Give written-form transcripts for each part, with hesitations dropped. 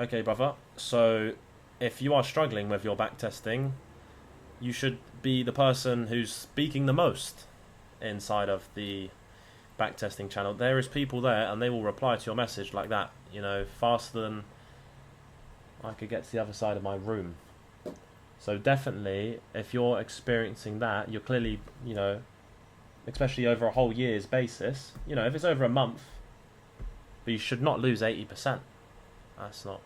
Okay, brother. So, if you are struggling with your backtesting, you should be the person who's speaking the most inside of the backtesting channel. There is people there, and they will reply to your message like that. You know, faster than I could get to the other side of my room. So definitely, if you're experiencing that, you're clearly, you know, especially over a whole year's basis. You know, if it's over a month, but you should not lose 80%. That's not.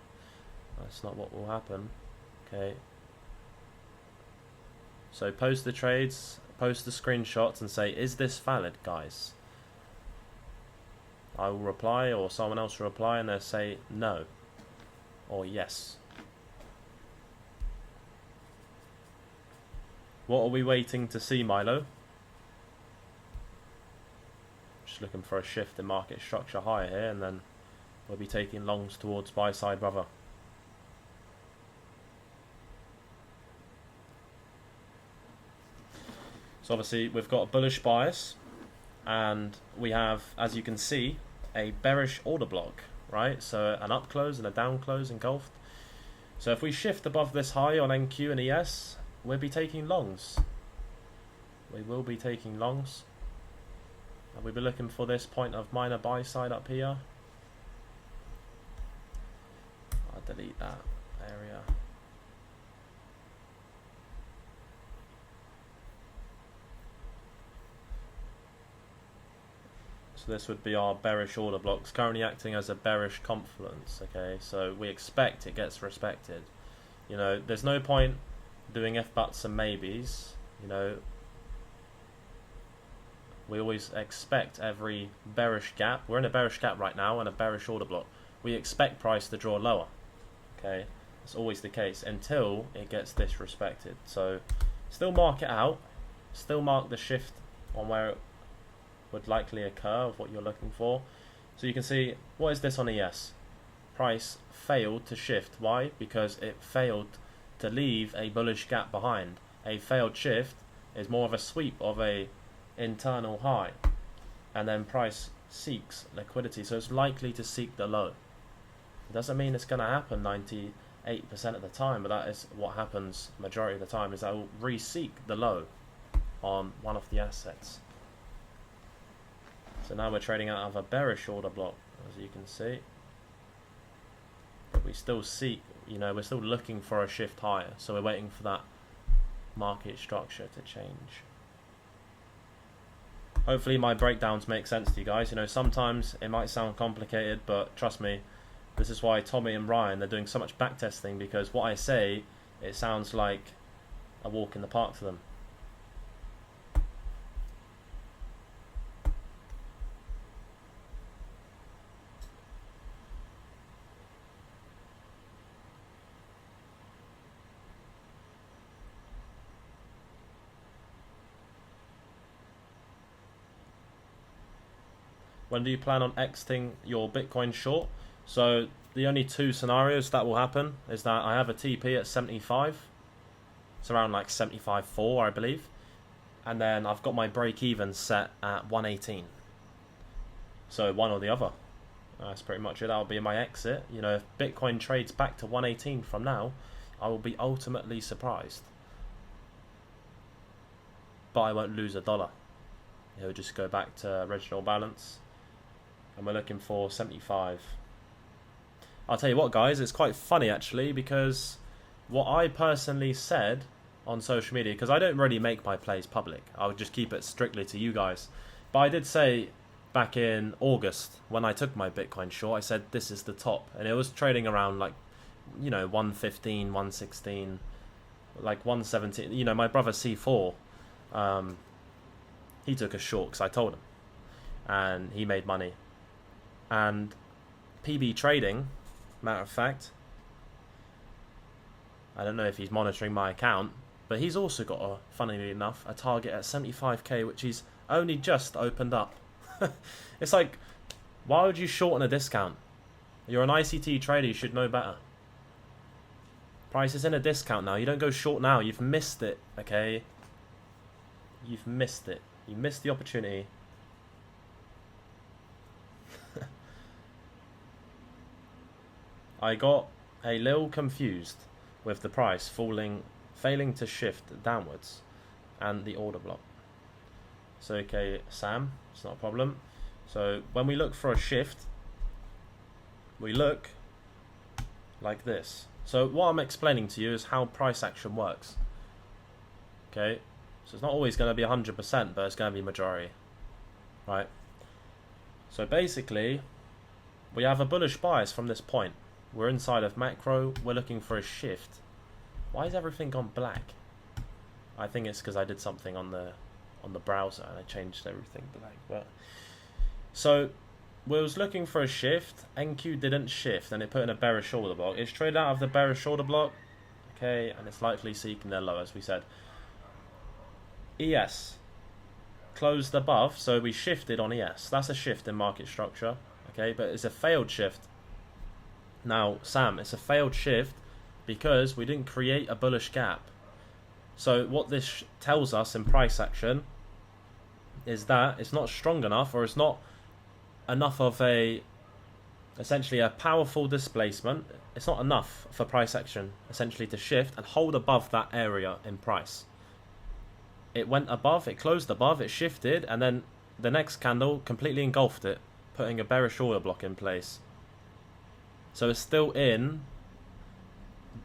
That's not what will happen. Okay. So post the trades, post the screenshots, and say, "Is this valid, guys?" I will reply, or someone else will reply, and they'll say no or yes. What are we waiting to see, Milo? Just looking for a shift in market structure higher here, and then we'll be taking longs towards buy side, brother. So obviously we've got a bullish bias, and we have, as you can see, a bearish order block, right? So an up close and a down close engulfed. So if we shift above this high on NQ and ES, we'll be taking longs. We will be taking longs. And we'll be looking for this point of minor buy side up here. I'll delete that area. So this would be our bearish order blocks, currently acting as a bearish confluence. Okay, so we expect it gets respected. You know, there's no point doing if buts and maybes. You know, we always expect every bearish gap. We're in a bearish gap right now and a bearish order block. We expect price to draw lower. Okay, it's always the case until it gets disrespected. So still mark it out, still mark the shift on where it would likely occur of what you're looking for. So you can see, what is this on ES? Price failed to shift. Why? Because it failed to leave a bullish gap behind. A failed shift is more of a sweep of a internal high, and then price seeks liquidity, so it's likely to seek the low. It doesn't mean it's going to happen 98% of the time, but that is what happens majority of the time, is that it will re-seek the low on one of the assets. So now we're trading out of a bearish order block, as you can see. But we still seek, you know, we're still looking for a shift higher. So we're waiting for that market structure to change. Hopefully my breakdowns make sense to you guys. You know, sometimes it might sound complicated, but trust me, this is why Tommy and Ryan, they're doing so much backtesting, because what I say, it sounds like a walk in the park to them. When do you plan on exiting your Bitcoin short? So the only two scenarios that will happen is that I have a TP at 75. It's around like 75.4, I believe. And then I've got my break even set at 118. So one or the other. That's pretty much it. That'll be my exit. You know, if Bitcoin trades back to 118 from now, I will be ultimately surprised. But I won't lose a dollar. It'll just go back to original balance. And we're looking for 75. I'll tell you what, guys, it's quite funny actually, because what I personally said on social media, because I don't really make my plays public, I would just keep it strictly to you guys, but I did say back in August when I took my Bitcoin short, I said this is the top, and it was trading around like, you know, 115, 116, like 117. You know, my brother C4, he took a short because I told him, and he made money. And PB Trading, matter of fact, I don't know if he's monitoring my account, but he's also got, funnily enough, a target at 75k, which he's only just opened up. It's like, why would you shorten a discount? You're an ICT trader, you should know better. Price is in a discount now. You don't go short now. You've missed it, okay? You've missed it. You missed the opportunity. I got a little confused with the price failing to shift downwards and the order block. So okay, Sam, it's not a problem. So when we look for a shift, we look like this. So what I'm explaining to you is how price action works. Okay, so it's not always going to be 100%, but it's going to be majority, right? So basically, we have a bullish bias from this point. We're inside of macro. We're looking for a shift. Why is everything gone black? I think it's because I did something on the browser and I changed everything black. But so we was looking for a shift. NQ didn't shift, and it put in a bearish order block. It's traded out of the bearish order block, okay, and it's likely seeking their low, as we said. ES closed above, so we shifted on ES. That's a shift in market structure, okay, but it's a failed shift. Now, Sam, it's a failed shift because we didn't create a bullish gap. So what this tells us in price action is that it's not strong enough, or it's not enough of essentially a powerful displacement. It's not enough for price action essentially to shift and hold above that area in price. It went above, it closed above, it shifted, and then the next candle completely engulfed it, putting a bearish order block in place. So it's still in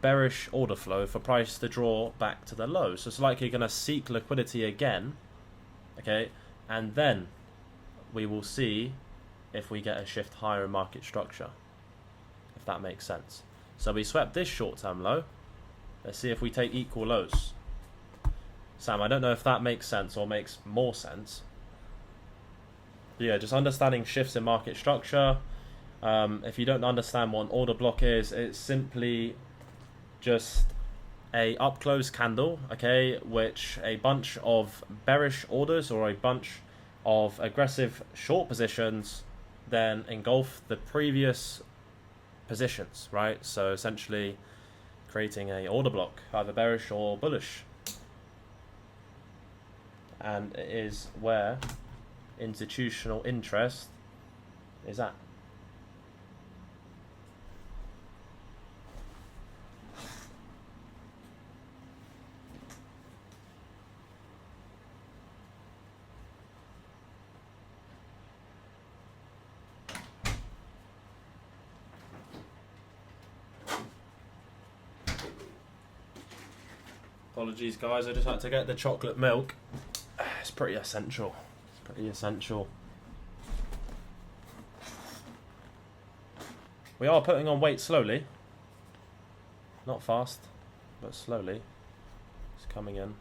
bearish order flow for price to draw back to the low. So it's like you're going to seek liquidity again, okay, and then we will see if we get a shift higher in market structure, if that makes sense. So we swept this short-term low. Let's see if we take equal lows. Sam, I don't know if that makes sense or makes more sense. But yeah, just understanding shifts in market structure. If you don't understand what an order block is, it's simply just a up close candle, okay, which a bunch of bearish orders or a bunch of aggressive short positions then engulf the previous positions, right? So essentially creating a order block, either bearish or bullish. And it is where institutional interest is at. Apologies guys, I just had to get the chocolate milk. It's pretty essential. It's pretty essential. We are putting on weight slowly. Not fast, but slowly. It's coming in.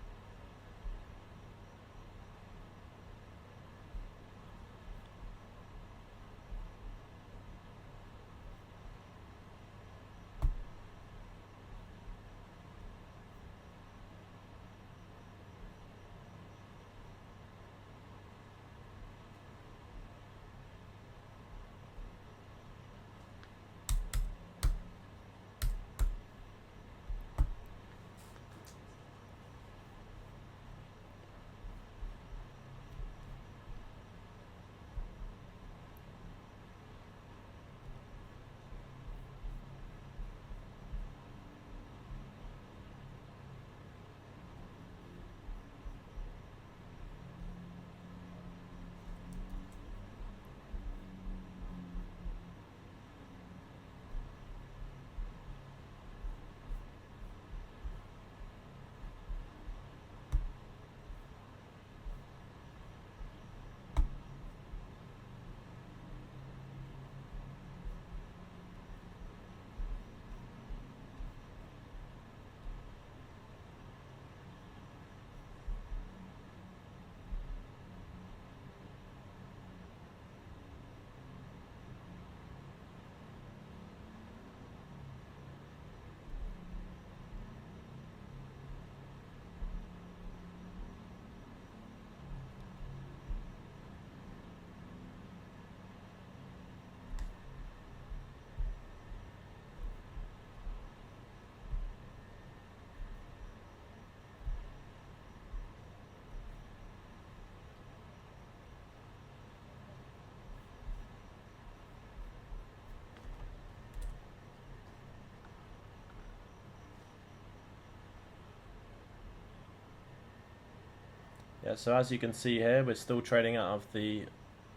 Yeah, so as you can see here, we're still trading out of the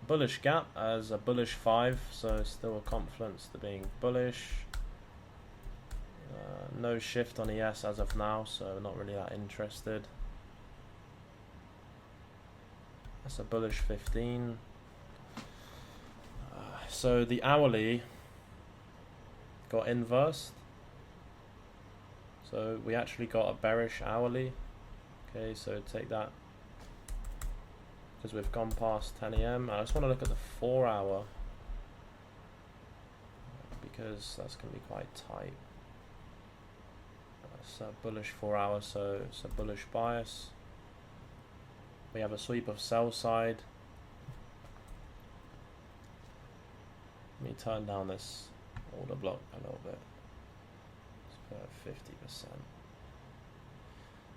bullish gap as a bullish 5, so still a confluence to being bullish. No shift on ES as of now, so not really that interested. That's a bullish 15. So the hourly got inversed. So we actually got a bearish hourly. Okay, so take that, because we've gone past 10 AM. I just want to look at the 4 hour, because that's going to be quite tight. It's a bullish 4 hour, so it's a bullish bias. We have a sweep of sell side. Let me turn down this order block a little bit. Let's put 50%.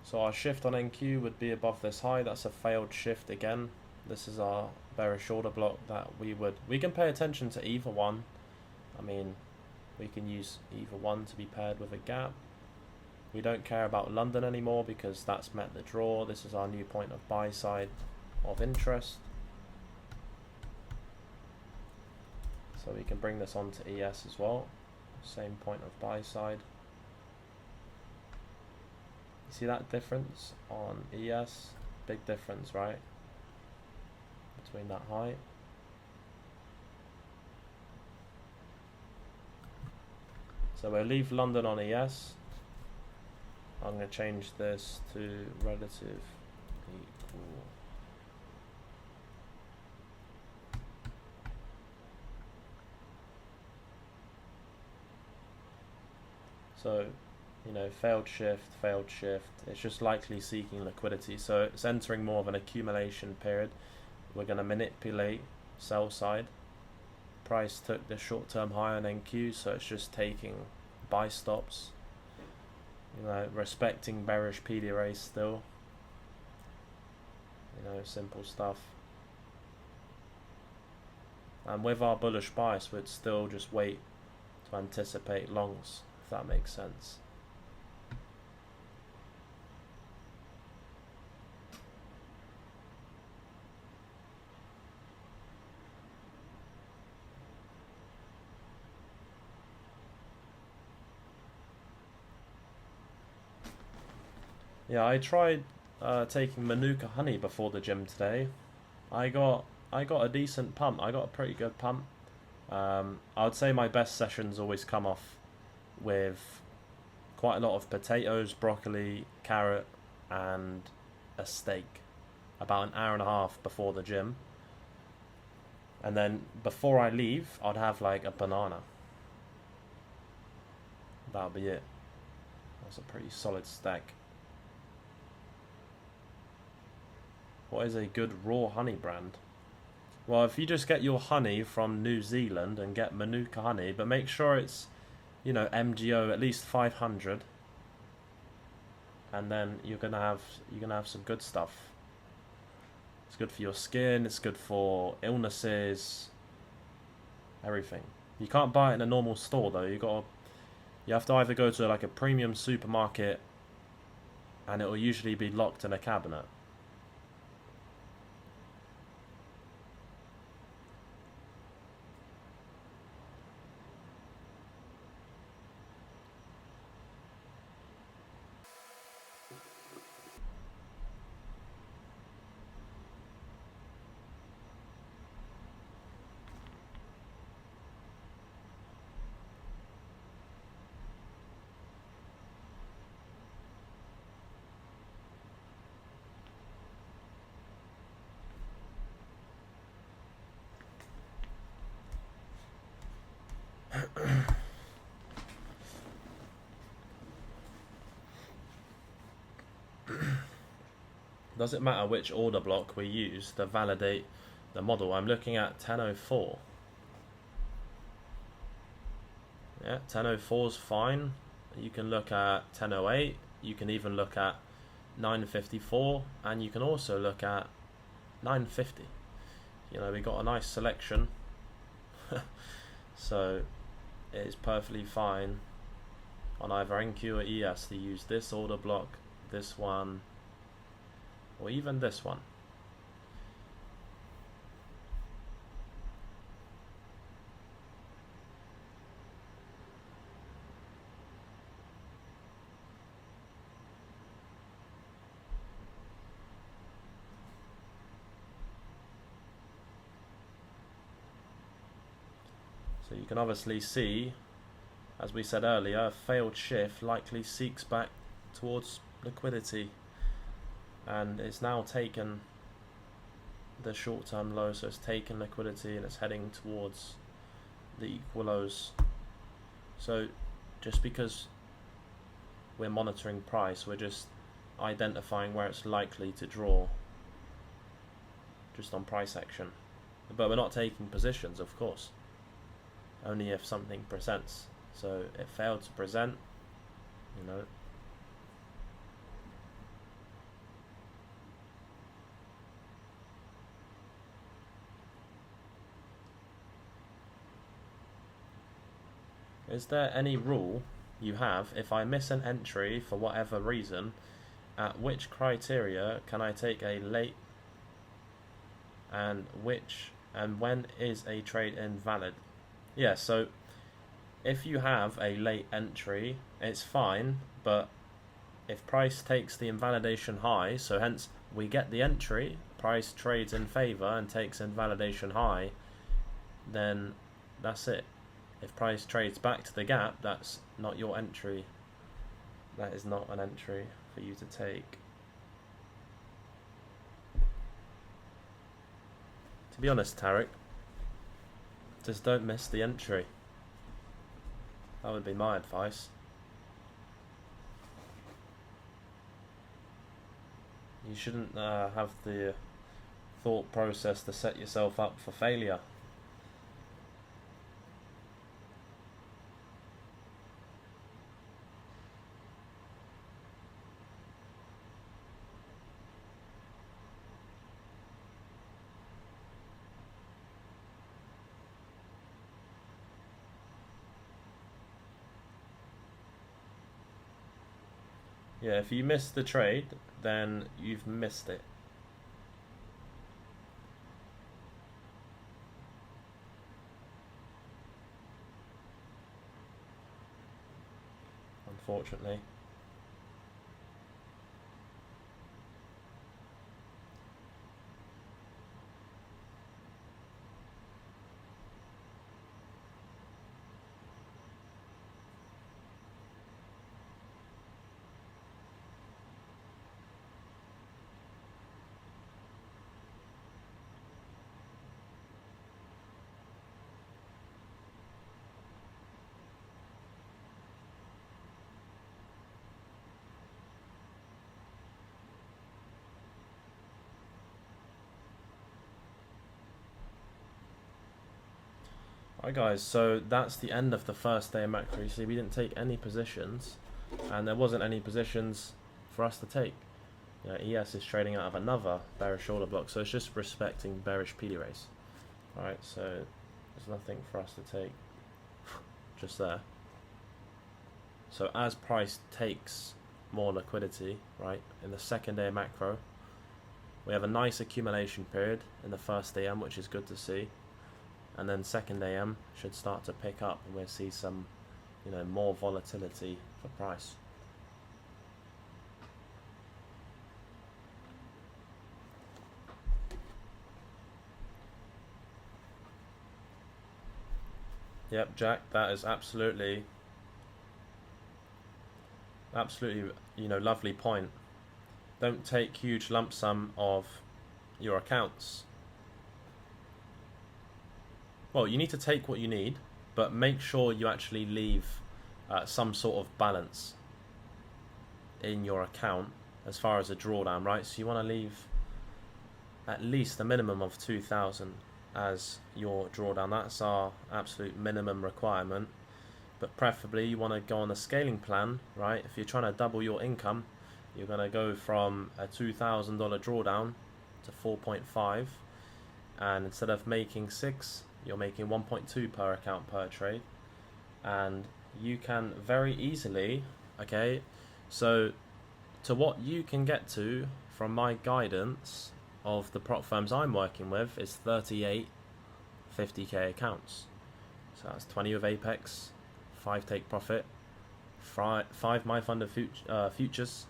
So our shift on NQ would be above this high. That's a failed shift again. This is our bearish order block that we can pay attention to either one. I mean, we can use either one to be paired with a gap. We don't care about London anymore because that's met the draw. This is our new point of buy side of interest. So we can bring this on to ES as well. Same point of buy side. You see that difference on ES? Big difference, right? Between that high. So we'll leave London on ES. I'm going to change this to relative equal. So, you know, failed shift. It's just likely seeking liquidity. So it's entering more of an accumulation period. We're going to manipulate sell side. Price took the short-term high on NQ, so it's just taking buy stops. You know, respecting bearish PDRA still. You know, simple stuff. And with our bullish bias, we'd still just wait to anticipate longs, if that makes sense. Yeah, I tried taking Manuka honey before the gym today. I got a decent pump. I got a pretty good pump. I would say my best sessions always come off with quite a lot of potatoes, broccoli, carrot, and a steak. About an hour and a half before the gym. And then before I leave, I'd have like a banana. That'll be it. That's a pretty solid stack. What is a good raw honey brand? Well, if you just get your honey from New Zealand and get Manuka honey, but make sure it's, you know, MGO at least 500, and then you're gonna have some good stuff. It's good for your skin. It's good for illnesses. Everything. You can't buy it in a normal store though. You have to either go to like a premium supermarket, and it will usually be locked in a cabinet. Does it matter which order block we use to validate the model? I'm looking at 1004. Yeah, 1004 is fine. You can look at 1008. You can even look at 954, and you can also look at 950. You know, we got a nice selection. So it is perfectly fine on either NQ or ES to use this order block, this one, or even this one. So you can obviously see, as we said earlier, a failed shift likely seeks back towards liquidity, and it's now taken the short-term low, so it's taken liquidity and it's heading towards the equal lows. So just because we're monitoring price, we're just identifying where it's likely to draw just on price action, but we're not taking positions, of course, only if something presents. So it failed to present, you know. Is there any rule you have if I miss an entry for whatever reason? At which criteria can I take a late, and when is a trade invalid? Yeah, so if you have a late entry, it's fine, but if price takes the invalidation high, so hence we get the entry, price trades in favor and takes invalidation high, then that's it. If price trades back to the gap, that's not your entry. That is not an entry for you to take. To be honest, Tarek, just don't miss the entry. That would be my advice. You shouldn't have the thought process to set yourself up for failure. Yeah, if you miss the trade, then you've missed it. Unfortunately. Alright guys, so that's the end of the first day of macro. You see, we didn't take any positions, and there wasn't any positions for us to take. You know, ES is trading out of another bearish order block, so it's just respecting bearish PD race. Alright, so there's nothing for us to take just there. So as price takes more liquidity, right, in the second day of macro, we have a nice accumulation period in the first AM, which is good to see. And then second AM should start to pick up, and we'll see some, you know, more volatility for price. Yep, Jack, that is absolutely, you know, lovely point. Don't take huge lump sum of your accounts. Well, you need to take what you need, but make sure you actually leave some sort of balance in your account as far as a drawdown, right? So you want to leave at least a minimum of 2,000 as your drawdown. That's our absolute minimum requirement, but preferably you want to go on a scaling plan, right? If you're trying to double your income, you're going to go from a $2,000 drawdown to 4.5, and instead of making 6, you're making 1.2 per account per trade, and you can very easily, okay, so to what you can get to from my guidance of the prop firms I'm working with, is 38 50k accounts. So that's 20 with Apex, 5 take profit, 5 my fund of futures,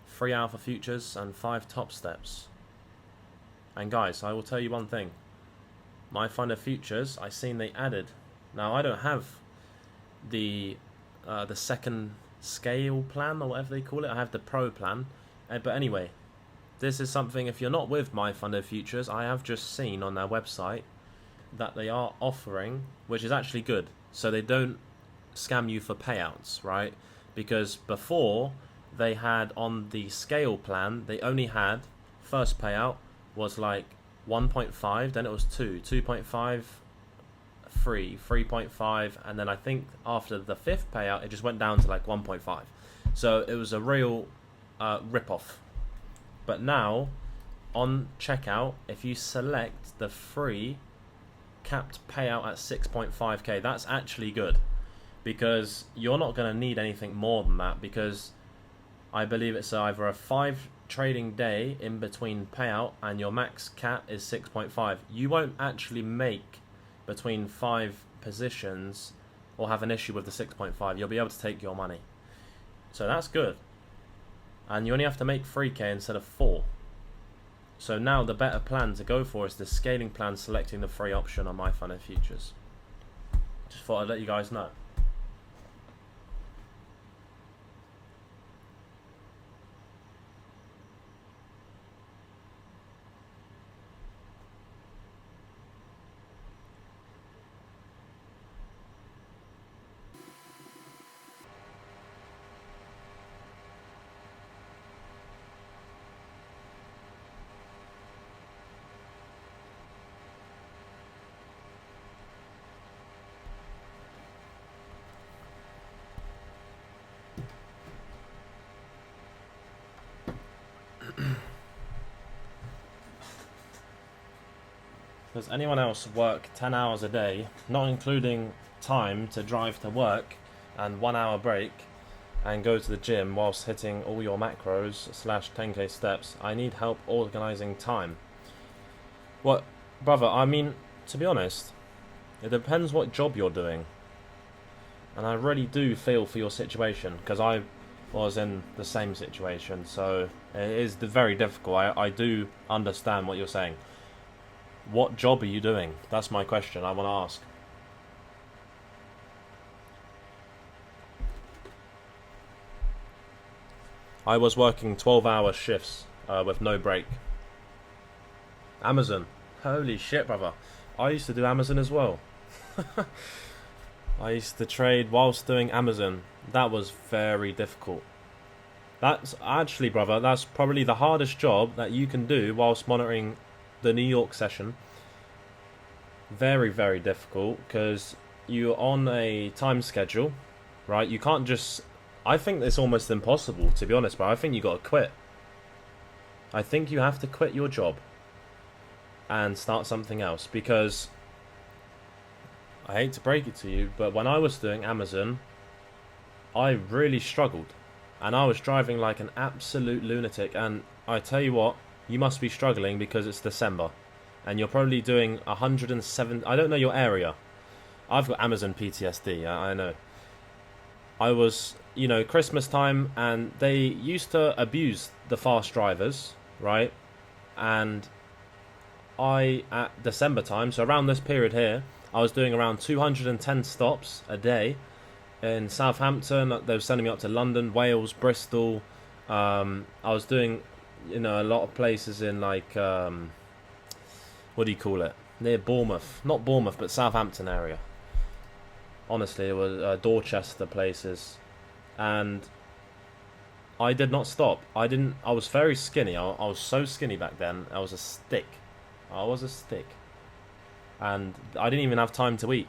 3 alpha futures, and 5 top steps. And guys, I will tell you one thing. My fund of futures, I seen they added. Now I don't have the second scale plan or whatever they call it. I have the pro plan. But anyway, this is something, if you're not with my fund of futures, I have just seen on their website that they are offering, which is actually good. So they don't scam you for payouts, right? Because before they had on the scale plan, they only had first payout was like 1.5, then it was 2, 2.5, 3, 3.5, and then I think after the 5th payout it just went down to like 1.5. So it was a real rip-off. But now on checkout, if you select the free capped payout at 6.5k, that's actually good, because you're not going to need anything more than that, because I believe it's either a 5 trading day in between payout and your max cap is 6.5. You won't actually make between 5 positions or have an issue with the 6.5. You'll be able to take your money. So that's good. And you only have to make 3k instead of 4. So now the better plan to go for is the scaling plan, selecting the free option on my fund of futures. Just thought I'd let you guys know. Does anyone else work 10 hours a day, not including time to drive to work and 1 hour break, and go to the gym whilst hitting all your macros / 10k steps? I need help organising time. What, brother, I mean, to be honest, it depends what job you're doing. And I really do feel for your situation, because I was in the same situation, so it is very difficult. I do understand what you're saying. What job are you doing? That's my question I want to ask. I was working 12-hour shifts with no break. Amazon. Holy shit, brother. I used to do Amazon as well. I used to trade whilst doing Amazon. That was very difficult. That's actually, brother, that's probably the hardest job that you can do whilst monitoring the New York session. Very, very difficult, because you're on a time schedule, right? You can't just... I think it's almost impossible, to be honest, but I think you got to quit. I think you have to quit your job and start something else, because I hate to break it to you, but when I was doing Amazon, I really struggled, and I was driving like an absolute lunatic. And I tell you what, you must be struggling because it's December and you're probably doing 107. I don't know your area. I've got Amazon PTSD, I know. I was, Christmas time, and they used to abuse the fast drivers, right? And at December time, so around this period here, I was doing around 210 stops a day in Southampton. They were sending me up to London, Wales, Bristol. I was doing, a lot of places in like, what do you call it? Near Bournemouth. Not Bournemouth, but Southampton area. Honestly, it was Dorchester places. And I did not stop. I was very skinny. I was so skinny back then. I was a stick. And I didn't even have time to eat.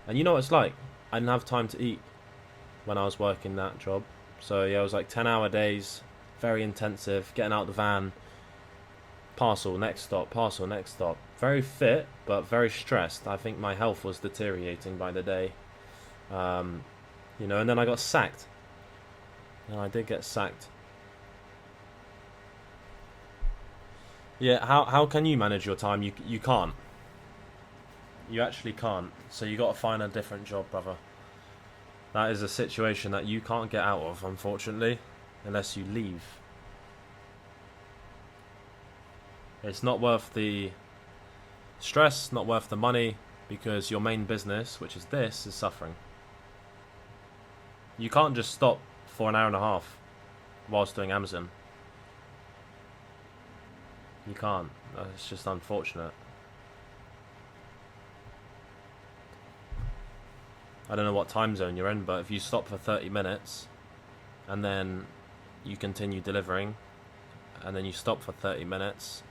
And you know what it's like? I didn't have time to eat when I was working that job. So yeah, it was like 10-hour days, very intensive, getting out the van, parcel, next stop, parcel, next stop. Very fit, but very stressed. I think my health was deteriorating by the day. And then I got sacked. And I did get sacked. Yeah, how can you manage your time? You can't. You actually can't. So you got to find a different job, brother. That is a situation that you can't get out of, unfortunately, unless you leave. It's not worth the stress, not worth the money, because your main business, which is this, is suffering. You can't just stop for an hour and a half whilst doing Amazon. You can't. It's just unfortunate. I don't know what time zone you're in, but if you stop for 30 minutes and then you continue delivering and then you stop for 30 minutes,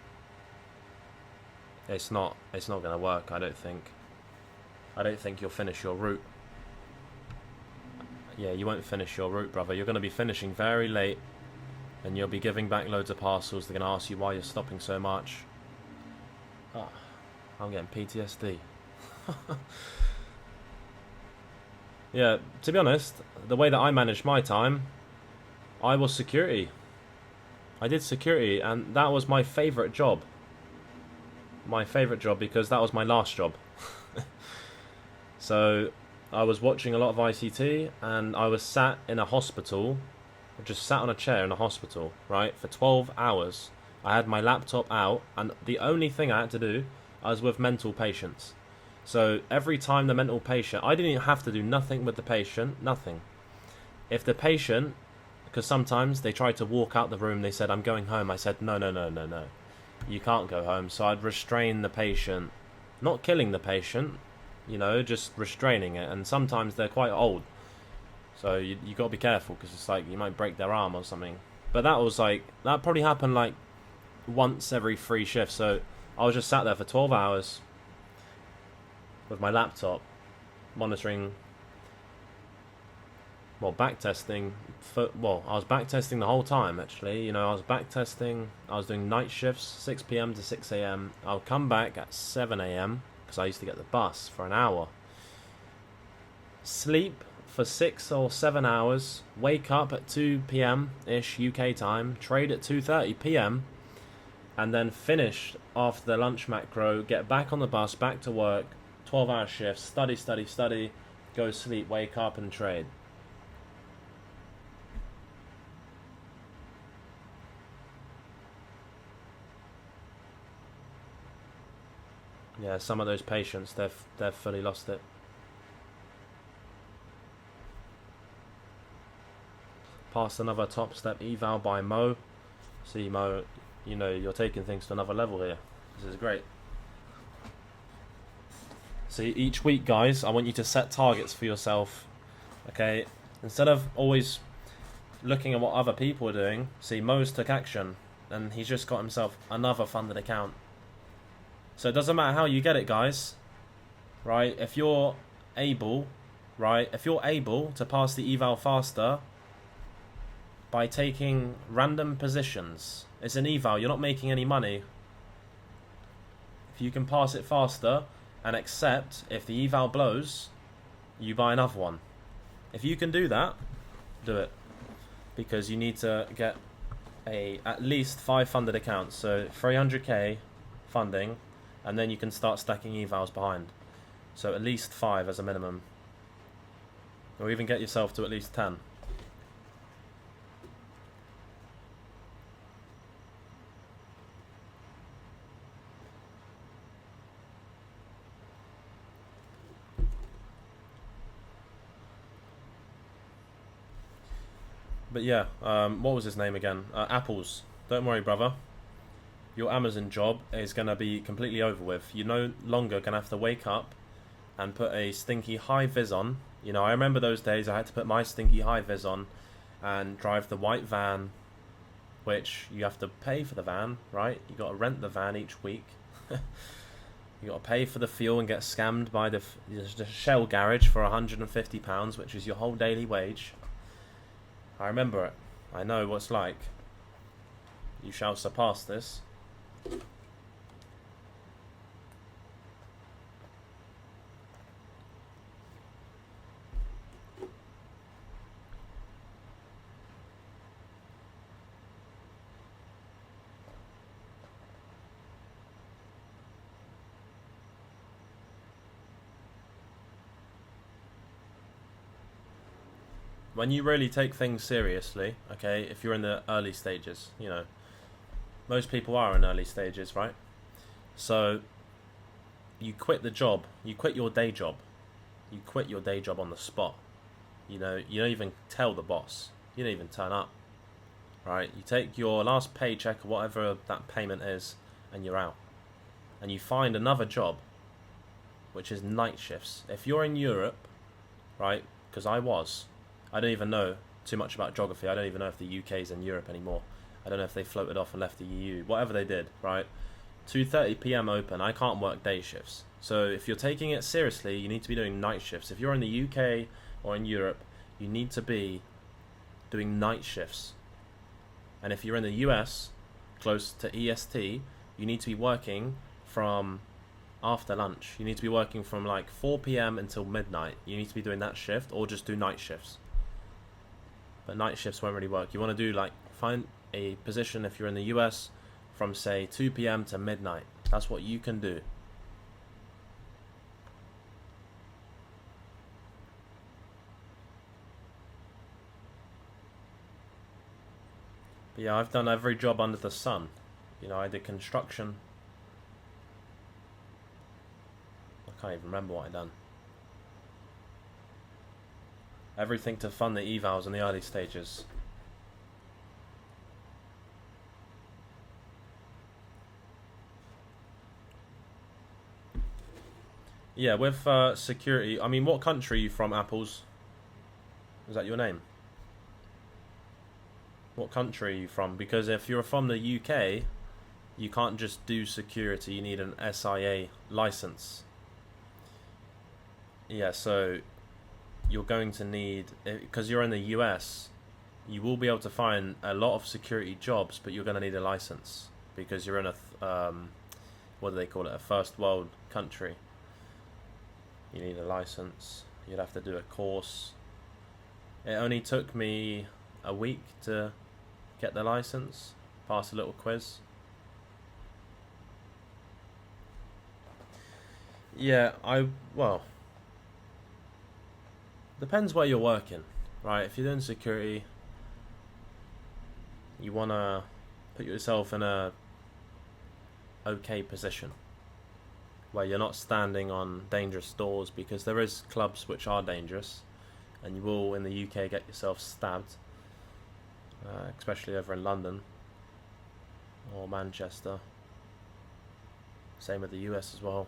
it's not going to work, I don't think. I don't think you'll finish your route. Yeah, you won't finish your route, brother. You're going to be finishing very late and you'll be giving back loads of parcels. They're going to ask you why you're stopping so much. Oh, I'm getting PTSD. Yeah, to be honest, the way that I managed my time, I was security. I did security, and that was my favourite job. My favourite job because that was my last job. So, I was watching a lot of ICT, and I was sat in a hospital, just sat on a chair in a hospital, right, for 12 hours. I had my laptop out, and the only thing I had to do, I was with mental patients. So every time the mental patient, I didn't even have to do nothing with the patient, nothing. If the patient, because sometimes they tried to walk out the room, they said, I'm going home. I said, no, you can't go home. So I'd restrain the patient, not killing the patient, just restraining it. And sometimes they're quite old. So you got to be careful because it's like you might break their arm or something. But that probably happened like once every 3 shifts. So I was just sat there for 12 hours with my laptop monitoring, backtesting. I was backtesting the whole time, actually. I was backtesting. I was doing night shifts, 6 p.m. to 6 a.m. I'll come back at 7 a.m. because I used to get the bus for an hour. Sleep for 6 or 7 hours. Wake up at 2 p.m.-ish UK time. Trade at 2:30 p.m. And then finish after the lunch macro. Get back on the bus, back to work. 12-hour shifts, study, go sleep, wake up and trade. Yeah, some of those patients, they've fully lost it. Passed another top step eval by Mo. See, Mo, you're taking things to another level here. This is great. See, each week, guys, I want you to set targets for yourself, okay? Instead of always looking at what other people are doing, see, Mo's took action, and he's just got himself another funded account. So it doesn't matter how you get it, guys, right? If you're able to pass the eval faster by taking random positions, it's an eval, you're not making any money. If you can pass it faster, and accept if the eval blows, you buy another one. If you can do that, do it. Because you need to get at least 5 funded accounts. So 300k funding, and then you can start stacking evals behind. So at least 5 as a minimum. Or even get yourself to at least 10. But yeah, what was his name again? Apples. Don't worry, brother. Your Amazon job is going to be completely over with. You're no longer going to have to wake up and put a stinky high vis on. I remember those days I had to put my stinky high vis on and drive the white van, which you have to pay for the van, right? You got to rent the van each week. You got to pay for the fuel and get scammed by the Shell garage for £150, which is your whole daily wage. I remember it. I know what it's like. You shall surpass this. when you really take things seriously, okay, if you're in the early stages, you know, most people are in early stages, right? So you quit the job, you quit your day job, you quit your day job on the spot. You know, you don't even tell the boss, you don't even turn up, right? You take your last paycheck or whatever that payment is, and you're out. And you find another job, which is night shifts. If you're in Europe, right, because I don't even know too much about geography. I don't even know if the UK's in Europe anymore. I don't know if they floated off and left the EU. Whatever they did, right? 2:30 p.m. open. I can't work day shifts. So if you're taking it seriously, you need to be doing night shifts. If you're in the UK or in Europe, you need to be doing night shifts. And if you're in the US, close to EST, you need to be working from after lunch. You need to be working from like 4 p.m. until midnight. You need to be doing that shift, or just do night shifts. But night shifts won't really work. You want to do like, find a position if you're in the US from say 2 p.m. to midnight. That's what you can do. But yeah, I've done every job under the sun. You know, I did construction. I can't even remember what I done. Everything to fund the evals in the early stages. Yeah, with security, I mean, what country are you from, Apples? Is that your name? What country are you from? Because if you're from the UK, you can't just do security, you need an SIA license. Yeah, so you're going to need, because you're in the US, you will be able to find a lot of security jobs, but you're going to need a license because you're in a, what do they call it, a first world country. You need a license, you'd have to do a course. It only took me a week to get the license, pass a little quiz. Yeah, well, depends where you're working, right? If you're doing security, you want to put yourself in a okay position where you're not standing on dangerous doors, because there is clubs which are dangerous and you will in the UK get yourself stabbed, especially over in London or Manchester. Same with the US as well.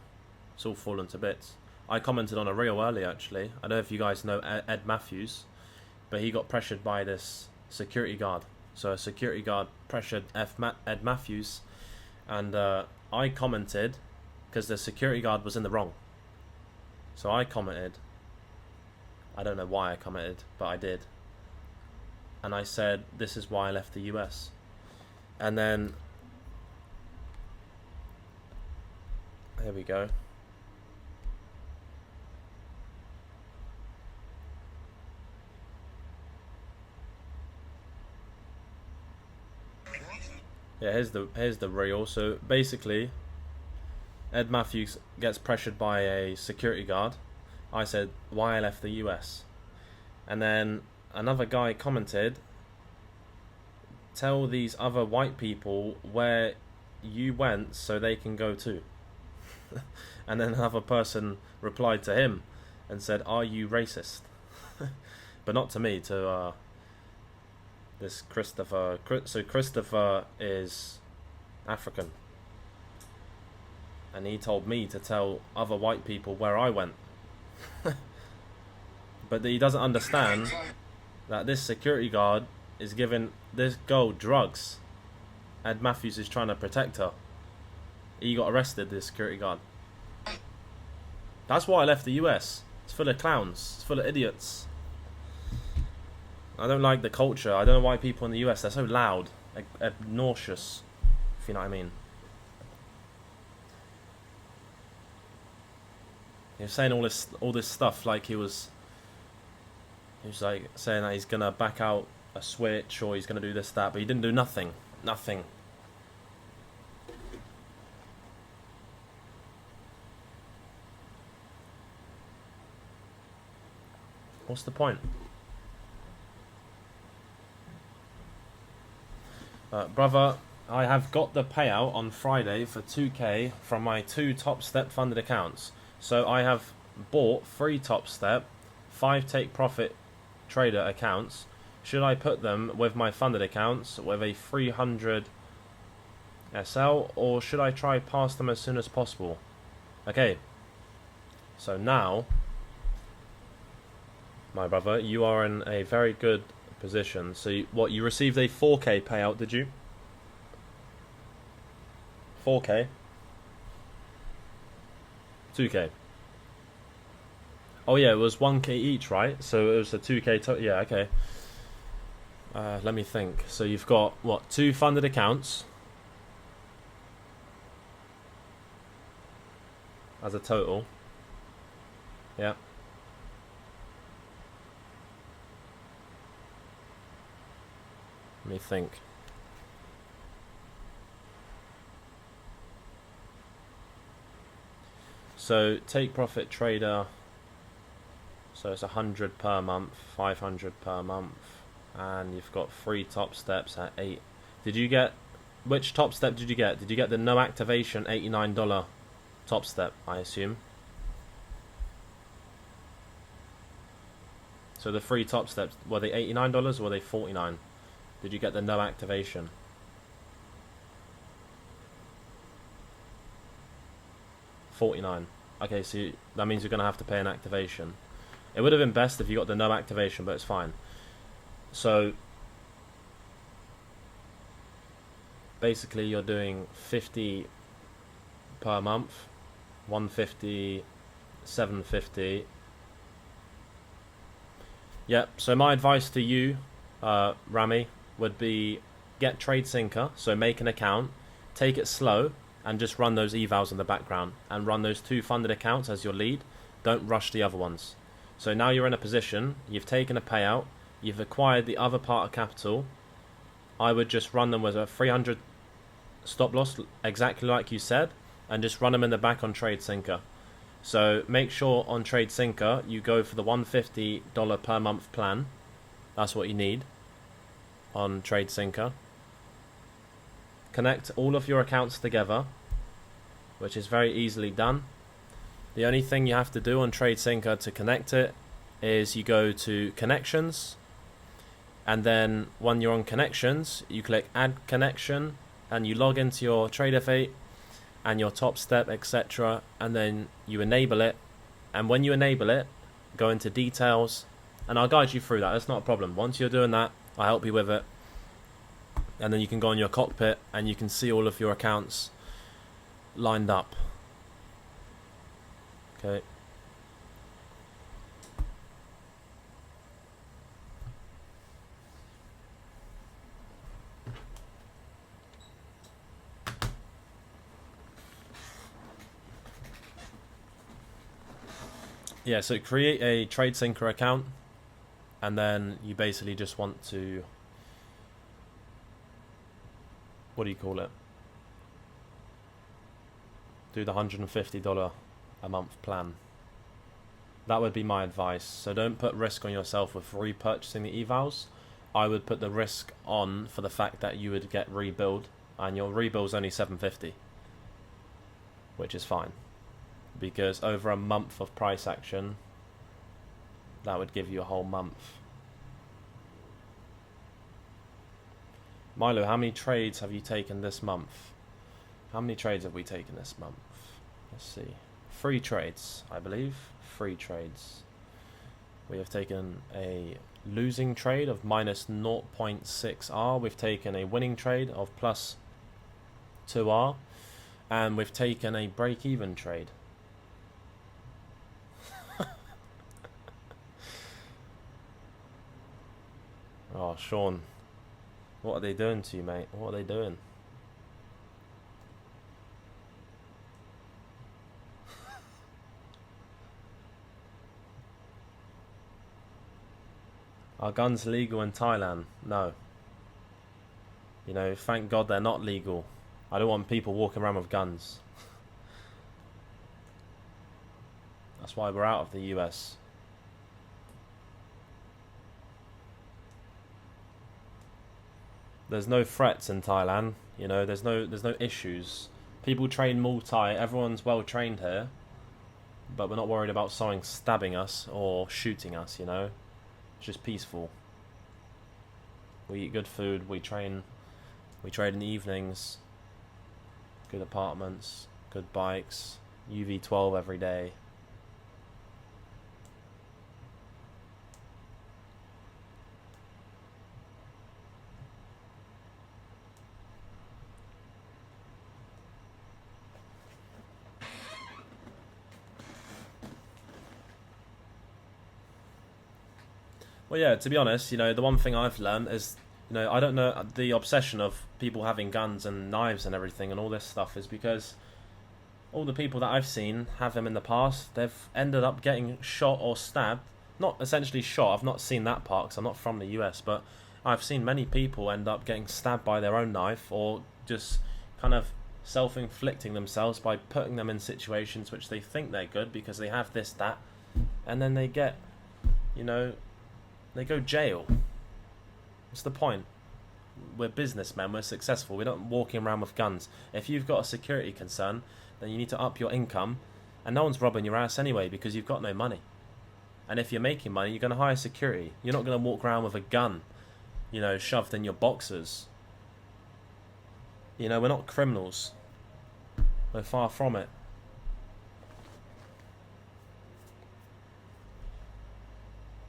It's all fallen to bits. I commented on a reel earlier actually. I don't know if you guys know Ed Matthews, but he got pressured by this security guard. So a security guard pressured Ed Matthews, and I commented because the security guard was in the wrong. So I commented. I don't know why I commented, but I did. And I said, this is why I left the US. And then, there we go. Yeah, here's the reel. So basically, Ed Matthews gets pressured by a security guard. I said why I left the US, and then another guy commented, tell these other white people where you went so they can go too. And then another person replied to him and said, are you racist? But not to me, to this Christopher. So Christopher is African, and he told me to tell other white people where I went. But he doesn't understand that this security guard is giving this girl drugs. Ed Matthews is trying to protect her. He got arrested, this security guard. That's why I left the US. It's full of clowns. It's full of idiots. I don't like the culture. I don't know why people in the US, they're so loud, obnoxious, if you know what I mean. He was saying all this stuff like he was like saying that he's gonna back out a switch or he's gonna do this, that, but he didn't do nothing. Nothing. What's the point? Brother, I have got the payout on Friday for 2k from my 2 Top Step funded accounts. So I have bought 3 Top Step, 5 Take Profit Trader accounts. Should I put them with my funded accounts with a 300 SL, or should I try pass them as soon as possible? Okay, so now, my brother, you are in a very good position. So you received a 4k payout, did you? 4k? 2k? Oh yeah, it was 1k each, right? So it was a 2k yeah, okay. Let me think. So you've got, what, 2 funded accounts as a total. Yeah. Let me think. So Take Profit Trader, so it's 100 per month, 500 per month, and you've got 3 Top Steps at 8. Did you get, which Top Step did you get? Did you get the no activation $89 Top Step, I assume? So the 3 Top Steps, were they $89 or were they $49? Did you get the no activation? $49. Okay, so that means you're going to have to pay an activation. It would have been best if you got the no activation, but it's fine. So basically you're doing 50 per month, 150, 750. Yep, so my advice to you, Rami, would be get TradeSyncer, so make an account, take it slow, and just run those evals in the background, and run those 2 funded accounts as your lead. Don't rush the other ones. So now you're in a position, you've taken a payout, you've acquired the other part of capital. I would just run them with a 300 stop loss, exactly like you said, and just run them in the back on TradeSyncer. So make sure on TradeSyncer you go for the $150 per month plan. That's what you need on TradeSyncer. Connect all of your accounts together, which is very easily done. The only thing you have to do on TradeSyncer to connect it is you go to connections, and then when you're on connections you click add connection and you log into your TradeF8 and your Top Step, etc., and then you enable it. And when you enable it, go into details, and I'll guide you through that. That's not a problem. Once you're doing that, I'll help you with it, and then you can go on your cockpit and you can see all of your accounts lined up. Okay. Yeah, so create a TradeSyncer account, and then you basically just want to, what do you call it? Do the $150 a month plan. That would be my advice. So don't put risk on yourself with repurchasing the evals. I would put the risk on for the fact that you would get rebuild, and your rebuild's only $750, which is fine, because over a month of price action, that would give you a whole month. Milo, how many trades have you taken this month? How many trades have we taken this month? Let's see. 3 trades, I believe. 3 trades. We have taken a losing trade of minus 0.6R. We've taken a winning trade of plus 2R. And we've taken a break-even trade. Oh, Sean. What are they doing to you, mate? What are they doing? Are guns legal in Thailand? No. You know, thank God they're not legal. I don't want people walking around with guns. That's why we're out of the US. There's no threats in Thailand. You know, there's no issues. People train Muay Thai. Everyone's well trained here, but we're not worried about someone stabbing us or shooting us. You know, it's just peaceful. We eat good food. We train. We trade in the evenings. Good apartments. Good bikes. UV12 every day. Well, yeah, to be honest, you know, the one thing I've learned is, you know, I don't know, the obsession of people having guns and knives and everything and all this stuff is because all the people that I've seen have them in the past, they've ended up getting shot or stabbed. Not essentially shot, I've not seen that part because I'm not from the US, but I've seen many people end up getting stabbed by their own knife or just kind of self-inflicting themselves by putting them in situations which they think they're good because they have this, that, and then they get, you know, they go jail. What's the point? We're businessmen, we're successful, we're not walking around with guns. If you've got a security concern, then you need to up your income, and no one's robbing your ass anyway because you've got no money. And if you're making money, you're going to hire security. You're not going to walk around with a gun, you know, shoved in your boxers. You know, we're not criminals. We're far from it.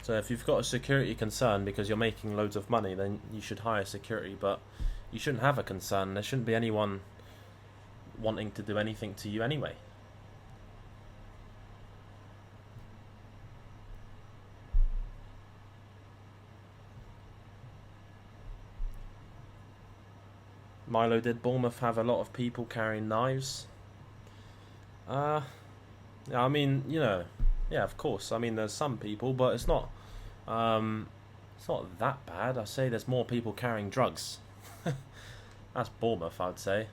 So if you've got a security concern because you're making loads of money, then you should hire security, but you shouldn't have a concern. There shouldn't be anyone wanting to do anything to you anyway. Milo, did Bournemouth have a lot of people carrying knives? Yeah, I mean, you know, yeah, of course. I mean, there's some people, but it's not that bad. I say there's more people carrying drugs. That's Bournemouth, I'd say.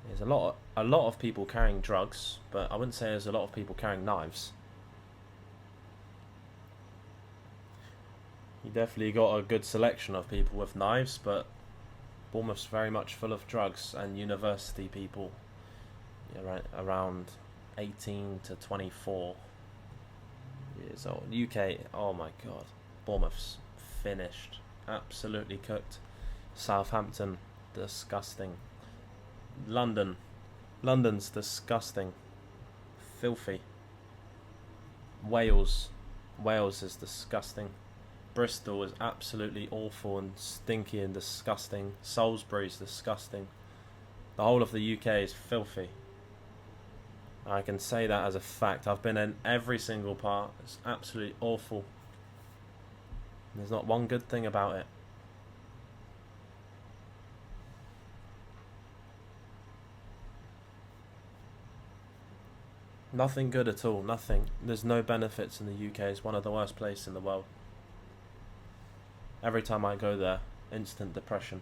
There's a lot of people carrying drugs, but I wouldn't say there's a lot of people carrying knives. You definitely got a good selection of people with knives, but Bournemouth's very much full of drugs and university people, yeah, around 18 to 24 years old. UK, oh my god, Bournemouth's finished, absolutely cooked. Southampton, disgusting. London's disgusting, filthy. Wales is disgusting. Bristol is absolutely awful and stinky and disgusting. Salisbury's disgusting. The whole of the UK is filthy. I can say that as a fact. I've been in every single part. It's absolutely awful. There's not one good thing about it. Nothing good at all. Nothing. There's no benefits in the UK. It's one of the worst places in the world. Every time I go there, instant depression.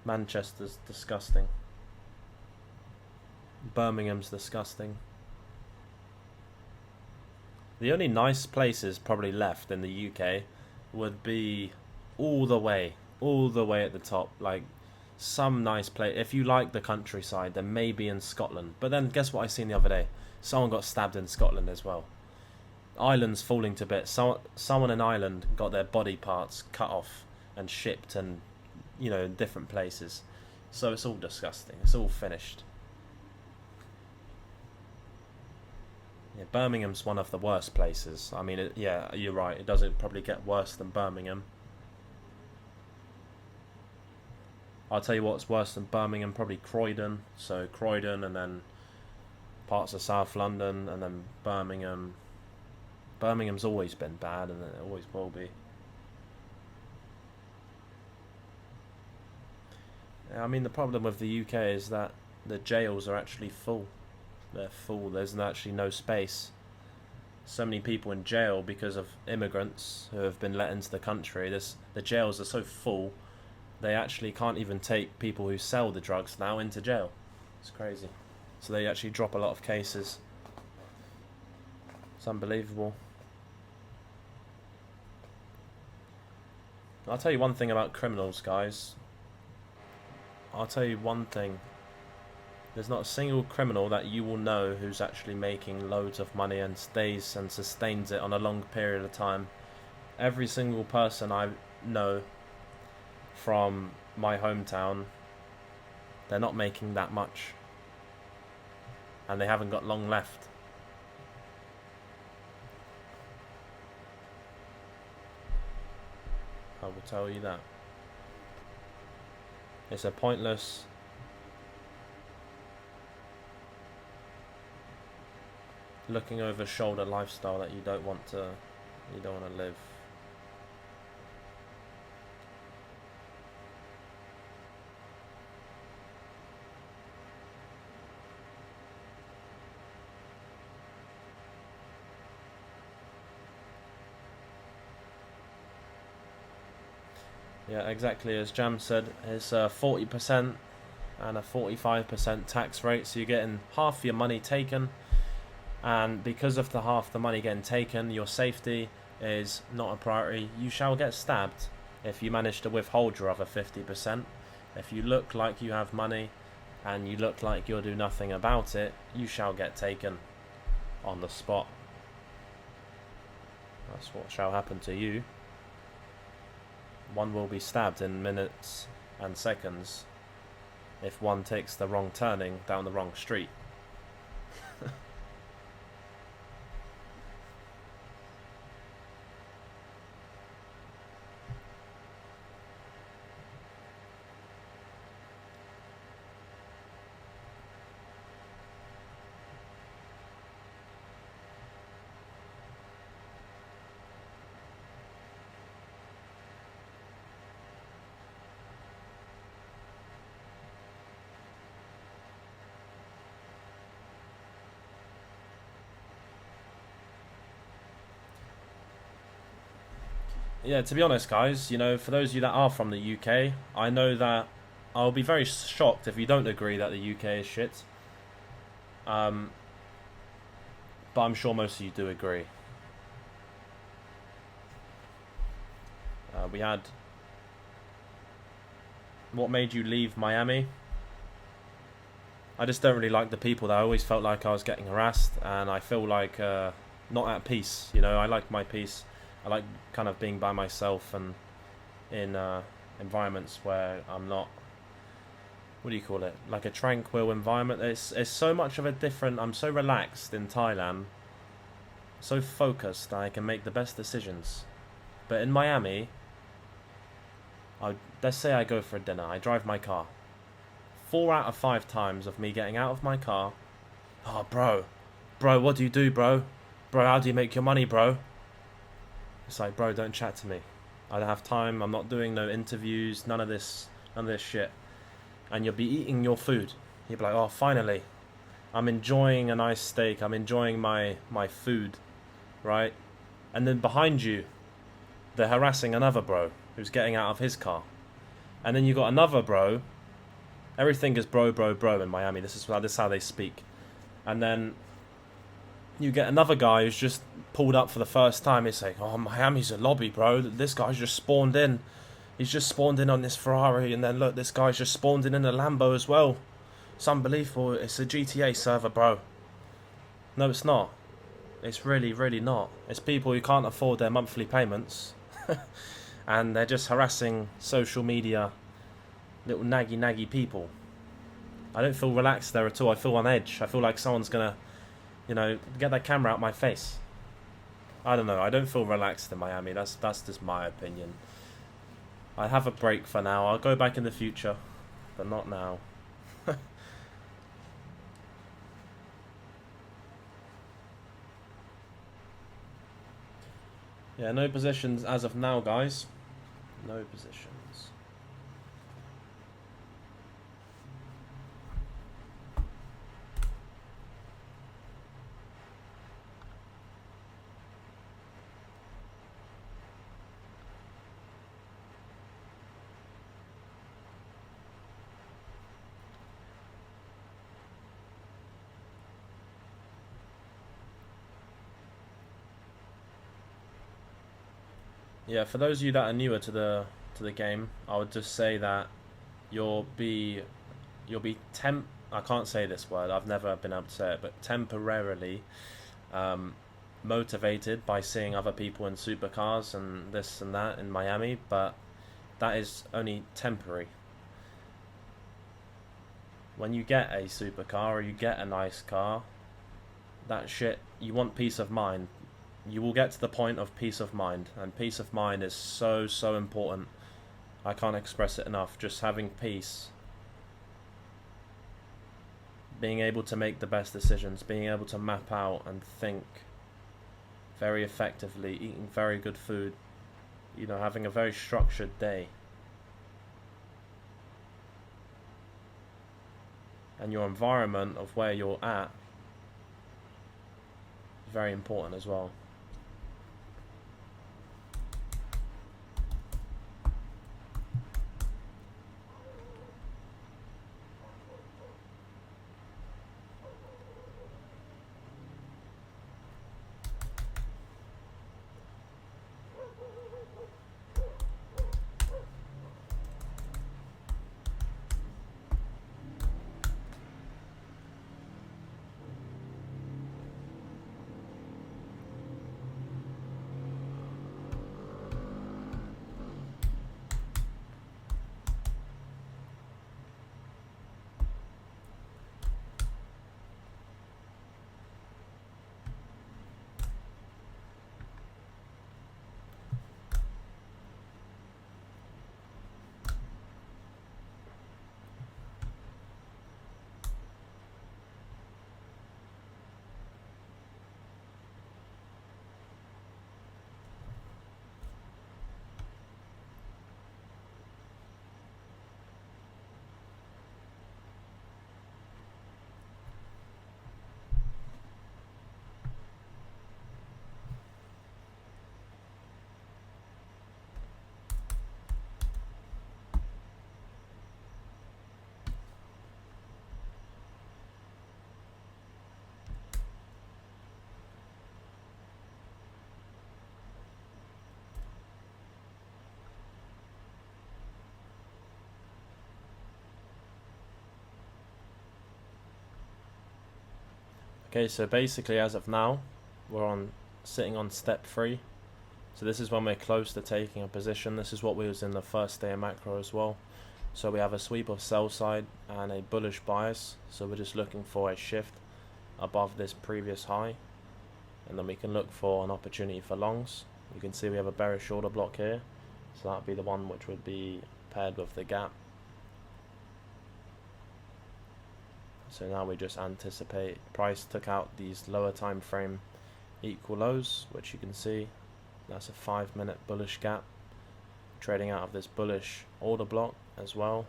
Manchester's disgusting. Birmingham's disgusting. The only nice places probably left in the UK would be all the way at the top. Like some nice place. If you like the countryside, then maybe in Scotland. But then guess what I seen the other day? Someone got stabbed in Scotland as well. Ireland's falling to bits. Someone in Ireland got their body parts cut off and shipped, and you know, in different places. So it's all disgusting. It's all finished. Yeah, Birmingham's one of the worst places. I mean, yeah, you're right. It doesn't probably get worse than Birmingham. I'll tell you what's worse than Birmingham, probably Croydon. So Croydon, and then parts of South London, and then Birmingham. Birmingham's always been bad, and it always will be. I mean, the problem with the UK is that the jails are actually full. They're full. There's actually no space. So many people in jail because of immigrants who have been let into the country. The jails are so full, they actually can't even take people who sell the drugs now into jail. It's crazy. So they actually drop a lot of cases. It's unbelievable. I'll tell you one thing about criminals, guys. I'll tell you one thing. There's not a single criminal that you will know who's actually making loads of money and stays and sustains it on a long period of time. Every single person I know from my hometown, they're not making that much. And they haven't got long left. I will tell you that. It's a pointless... looking over shoulder lifestyle that you don't want to live. Yeah, exactly as Jam said, it's 40% and a 45% tax rate, so you're getting half your money taken. And because of the half the money getting taken, your safety is not a priority. You shall get stabbed if you manage to withhold your other 50%. If you look like you have money and you look like you'll do nothing about it, you shall get taken on the spot. That's what shall happen to you. One will be stabbed in minutes and seconds if one takes the wrong turning down the wrong street. Yeah, to be honest, guys, you know, for those of you that are from the UK, I know that I'll be very shocked if you don't agree that the UK is shit. But I'm sure most of you do agree. We had... What made you leave Miami? I just don't really like the people there. I always felt like I was getting harassed, and I feel like not at peace. You know, I like my peace. I like kind of being by myself and in environments where I'm not, what do you call it, like a tranquil environment. It's so much of a different, I'm so relaxed in Thailand, so focused that I can make the best decisions. But in Miami, let's say I go for a dinner, I drive my car. 4 out of 5 times of me getting out of my car, oh bro, what do you do, bro? Bro, how do you make your money, bro? It's like, bro, don't chat to me. I don't have time. I'm not doing no interviews. None of this shit. And you'll be eating your food. You'll be like, oh, finally, I'm enjoying a nice steak. I'm enjoying my food, right? And then behind you, they're harassing another bro who's getting out of his car. And then you got another bro. Everything is bro in Miami. This is how they speak. And then you get another guy who's just pulled up for the first time. He's like, oh, Miami's a lobby, bro. This guy's just spawned in. He's just spawned in on this Ferrari. And then look, this guy's just spawned in a Lambo as well. It's unbelievable. It's a GTA server, bro. No, it's not. It's really, really not. It's people who can't afford their monthly payments. And they're just harassing social media, little naggy people. I don't feel relaxed there at all. I feel on edge. I feel like someone's going to, you know, get that camera out my face. I don't know. I don't feel relaxed in Miami. That's just my opinion. I have a break for now. I'll go back in the future, but not now. Yeah, no positions as of now, guys. No positions. Yeah, for those of you that are newer to the to the game, I would just say that you'll be I can't say this word, I've never been able to say it, but temporarily motivated by seeing other people in supercars and this and that in Miami, but that is only temporary. When you get a supercar or you get a nice car, that shit, you want peace of mind. You will get to the point of peace of mind, and peace of mind is so important. I can't express it enough. Just having peace, being able to make the best decisions, being able to map out and think very effectively, eating very good food, you know, having a very structured day. And your environment of where you're at is very important as well. Okay, so basically as of now, we're sitting on step 3. So this is when we're close to taking a position. This is what we was in the first day of macro as well. So we have a sweep of sell side and a bullish bias. So we're just looking for a shift above this previous high. And then we can look for an opportunity for longs. You can see we have a bearish order block here. So that would be the one which would be paired with the gap. So now we just anticipate. Price took out these lower time frame equal lows, which you can see. That's a 5-minute bullish gap. Trading out of this bullish order block as well.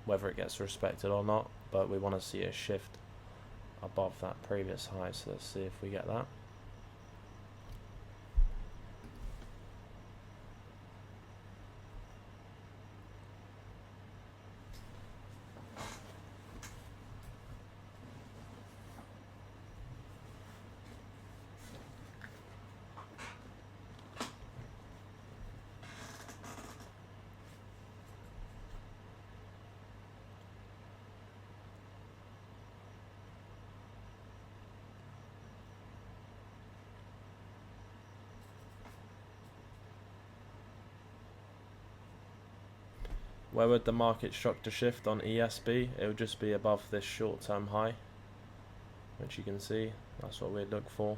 Whether it gets respected or not, but we want to see a shift above that previous high. So let's see if we get that. Where would the market structure shift on ESB? It would just be above this short-term high, which you can see. That's what we'd look for.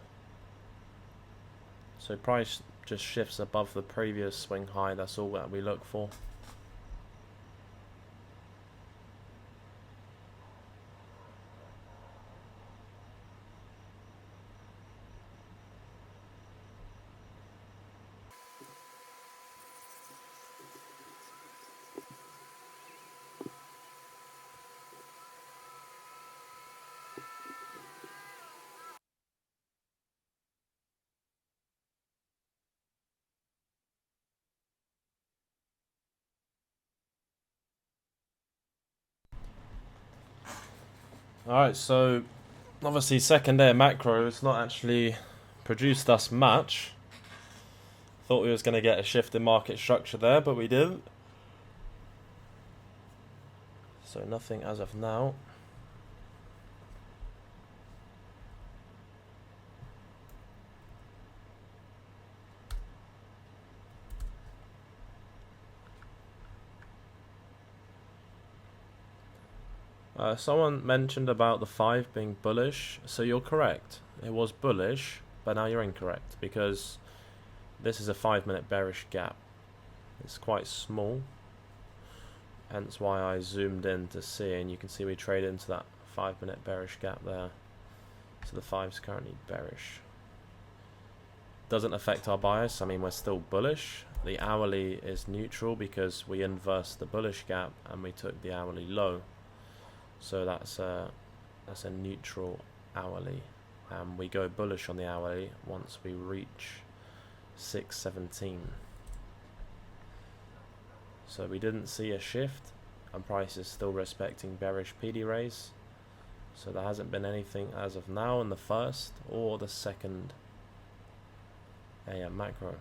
So price just shifts above the previous swing high. That's all that we look for. Alright, so obviously second day of macro, it's not actually produced us much. Thought we was going to get a shift in market structure there, but we didn't. So nothing as of now. Someone mentioned about the 5 being bullish, so you're correct. It was bullish, but now you're incorrect because this is a 5-minute bearish gap. It's quite small, hence why I zoomed in to see, and you can see we trade into that 5-minute bearish gap there. So the 5 is currently bearish. Doesn't affect our bias. I mean, we're still bullish. The hourly is neutral because we inversed the bullish gap and we took the hourly low. So that's a neutral hourly, and we go bullish on the hourly once we reach 617. So we didn't see a shift, and price is still respecting bearish PD raise. So there hasn't been anything as of now in the first or the second AM macro.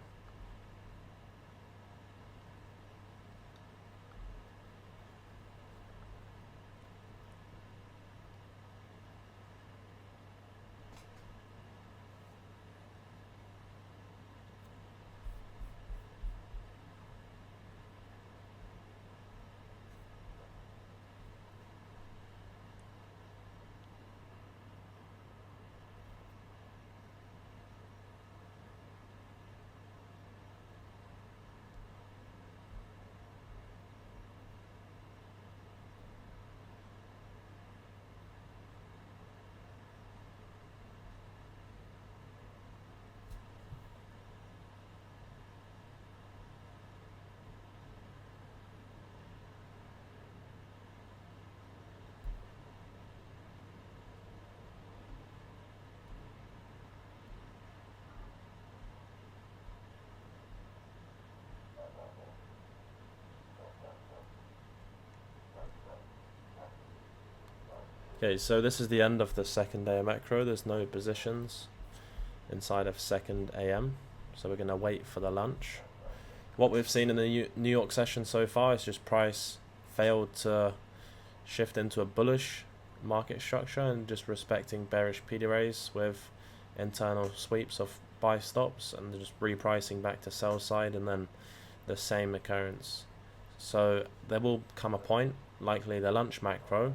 Okay, so this is the end of the second day macro. There's no positions inside of second AM, so we're going to wait for the lunch. What we've seen in the New York session so far is just price failed to shift into a bullish market structure and just respecting bearish PD raise with internal sweeps of buy stops and just repricing back to sell side, and then the same occurrence. So there will come a point, likely the lunch macro,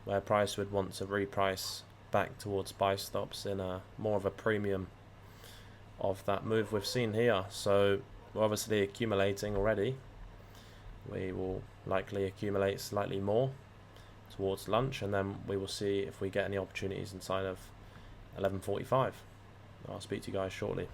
where price would want to reprice back towards buy stops in a more of a premium of that move we've seen here. So we're obviously accumulating already. We will likely accumulate slightly more towards lunch, and then we will see if we get any opportunities inside of 11:45. I'll speak to you guys shortly.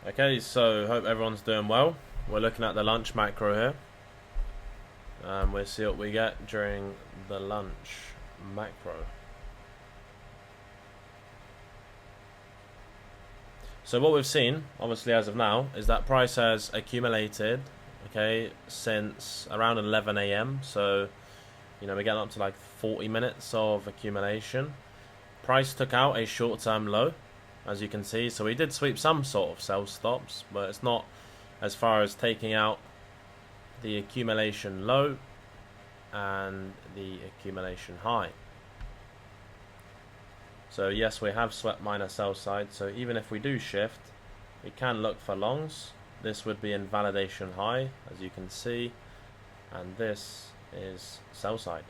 Okay, so hope everyone's doing well. We're looking at the lunch macro here. We'll see what we get during the lunch macro. So what we've seen, obviously as of now, is that price has accumulated, okay, since around 11 AM. So, you know, we're getting up to like 40 minutes of accumulation. Price took out a short-term low, as you can see. So we did sweep some sort of sell stops, but it's not as far as taking out the accumulation low and the accumulation high. So yes, we have swept minor sell side, so even if we do shift, we can look for longs. This would be invalidation high, as you can see, and this is sell side.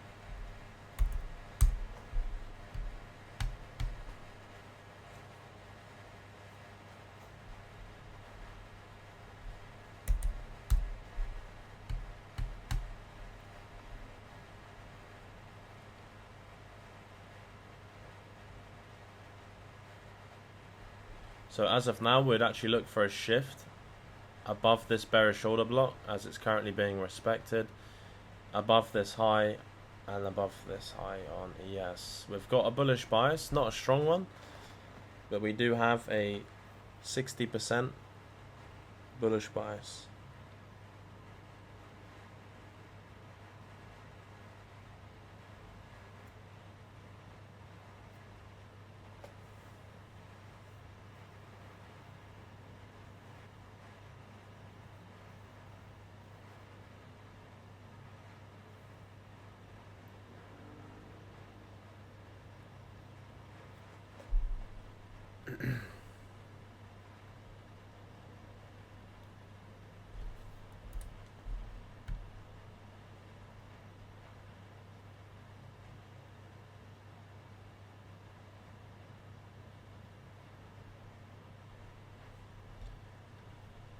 So as of now, we'd actually look for a shift above this bearish order block as it's currently being respected, above this high and above this high on ES. We've got a bullish bias, not a strong one, but we do have a 60% bullish bias.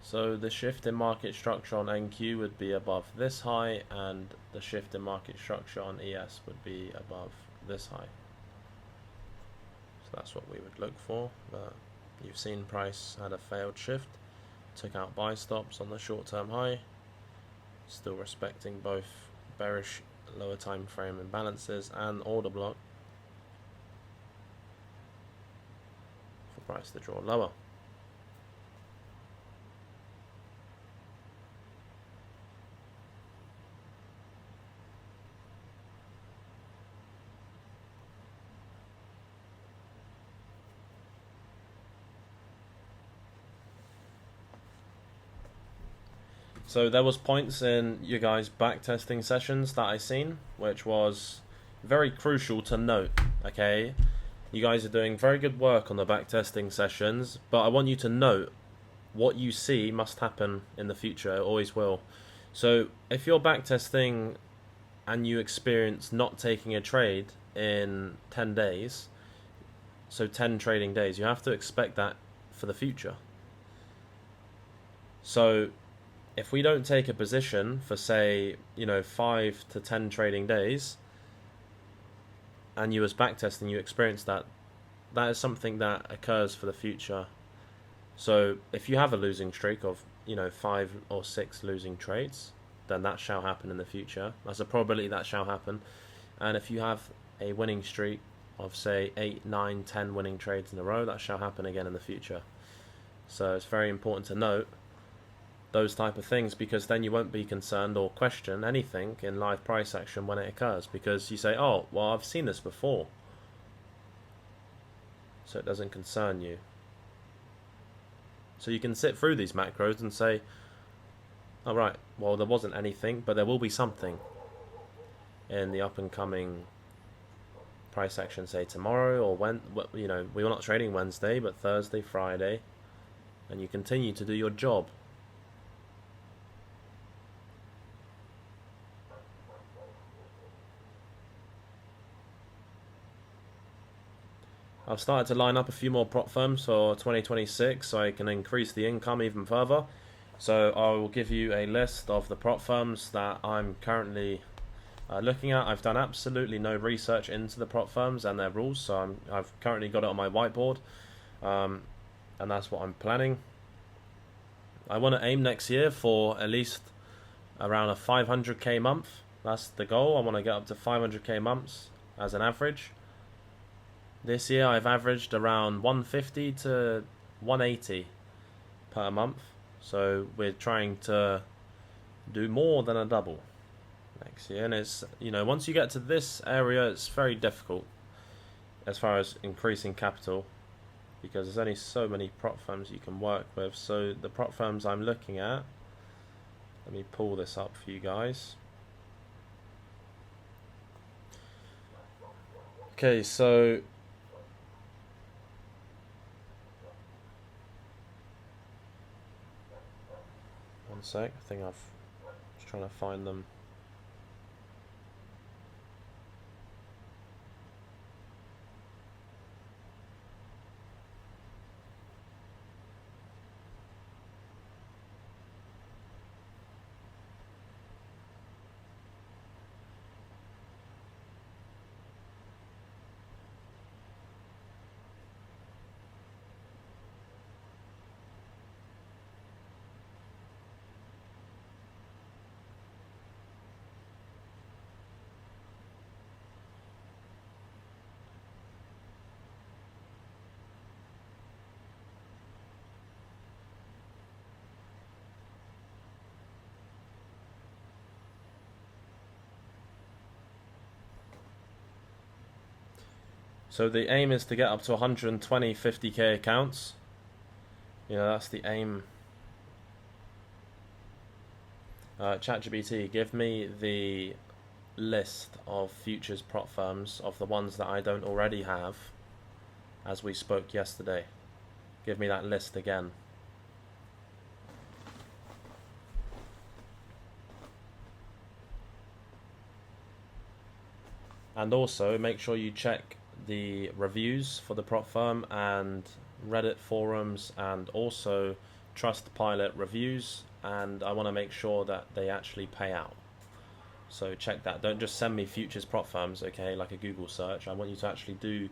So the shift in market structure on NQ would be above this high, and the shift in market structure on ES would be above this high. So that's what we would look for, but you've seen price had a failed shift, took out buy stops on the short-term high, still respecting both bearish lower time frame imbalances and order block for price to draw lower. So there was points in you guys' backtesting sessions that I seen, which was very crucial to note, okay? You guys are doing very good work on the backtesting sessions, but I want you to note what you see must happen in the future. It always will. So if you're backtesting and you experience not taking a trade in 10 days, so 10 trading days, you have to expect that for the future. So if we don't take a position for, say, 5 to 10 trading days, and you as backtesting, you experience that, that is something that occurs for the future. So if you have a losing streak of 5 or 6 losing trades, then that shall happen in the future. That's a probability that shall happen. And if you have a winning streak of, say, 8, 9, 10 winning trades in a row, that shall happen again in the future. So it's very important to note those type of things, because then you won't be concerned or question anything in live price action when it occurs, because you say, oh, well, I've seen this before, so it doesn't concern you. So you can sit through these macros and say, all right, well, there wasn't anything, but there will be something in the up and coming price action, say tomorrow, or when, we were not trading Wednesday but Thursday, Friday, and you continue to do your job. I've started to line up a few more prop firms for 2026 so I can increase the income even further. So I will give you a list of the prop firms that I'm currently looking at. I've done absolutely no research into the prop firms and their rules, so I've currently got it on my whiteboard, and that's what I'm planning. I want to aim next year for at least around a 500k month. That's the goal. I want to get up to 500k months as an average. This year I've averaged around 150 to 180 per month, so we're trying to do more than a double next year. And it's, once you get to this area, it's very difficult as far as increasing capital, because there's only so many prop firms you can work with. So the prop firms I'm looking at, let me pull this up for you guys. Okay, so one sec, I think I've just trying to find them. So the aim is to get up to 120 50k accounts. You know, that's the aim. ChatGPT, give me the list of futures prop firms of the ones that I don't already have, as we spoke yesterday. Give me that list again. And also make sure you check the reviews for the prop firm and Reddit forums and also Trustpilot reviews, and I want to make sure that they actually pay out. So check that. Don't just send me futures prop firms, okay, like a Google search. I want you to actually do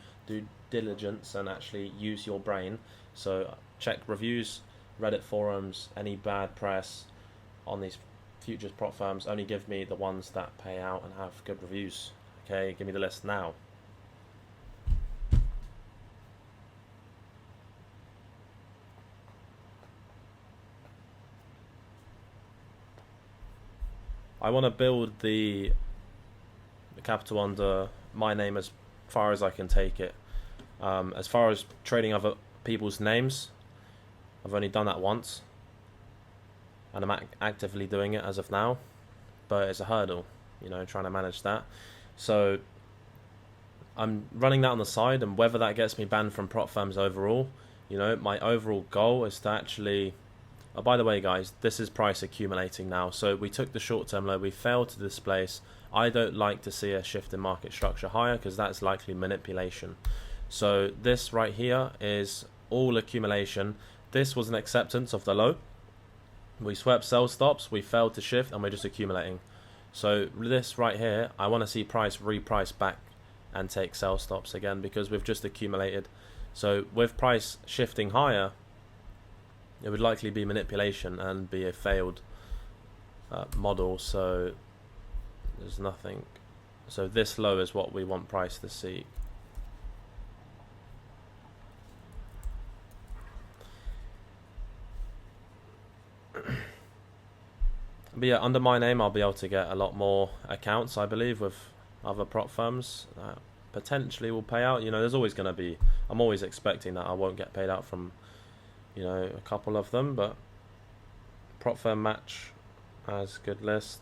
diligence and actually use your brain. So check reviews, Reddit forums, any bad press on these futures prop firms. Only give me the ones that pay out and have good reviews. Okay, give me the list now. I want to build the capital under my name as far as I can take it. As far as trading other people's names, I've only done that once, and I'm actively doing it as of now, but it's a hurdle, you know, trying to manage that. So I'm running that on the side, and whether that gets me banned from prop firms overall, you know, my overall goal is to actually... Oh, by the way, guys, this is price accumulating now. So we took the short-term low, we failed to displace. I don't like to see a shift in market structure higher because that's likely manipulation. So this right here is all accumulation. This was an acceptance of the low. We swept sell stops, we failed to shift, and we're just accumulating. So this right here, I want to see price reprice back and take sell stops again because we've just accumulated. So with price shifting higher, it would likely be manipulation and be a failed model. So there's nothing. So this low is what we want price to see. But yeah, under my name, I'll be able to get a lot more accounts, I believe, with other prop firms that potentially will pay out. You know, there's always going to be, I'm always expecting that I won't get paid out from, you know, a couple of them, but prop firm match has good list.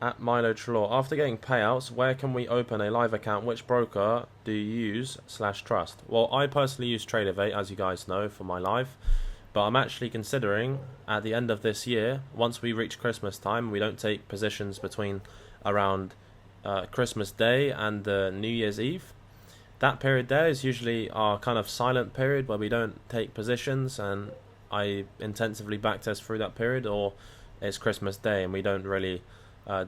At Milo Trelaw, after getting payouts, where can we open a live account? Which broker do you use /trust? Well, I personally use Tradeovate, as you guys know, for my live, but I'm actually considering at the end of this year, once we reach Christmas time, we don't take positions between around Christmas Day and New Year's Eve. That period there is usually our kind of silent period where we don't take positions, and I intensively backtest through that period, or it's Christmas Day and we don't really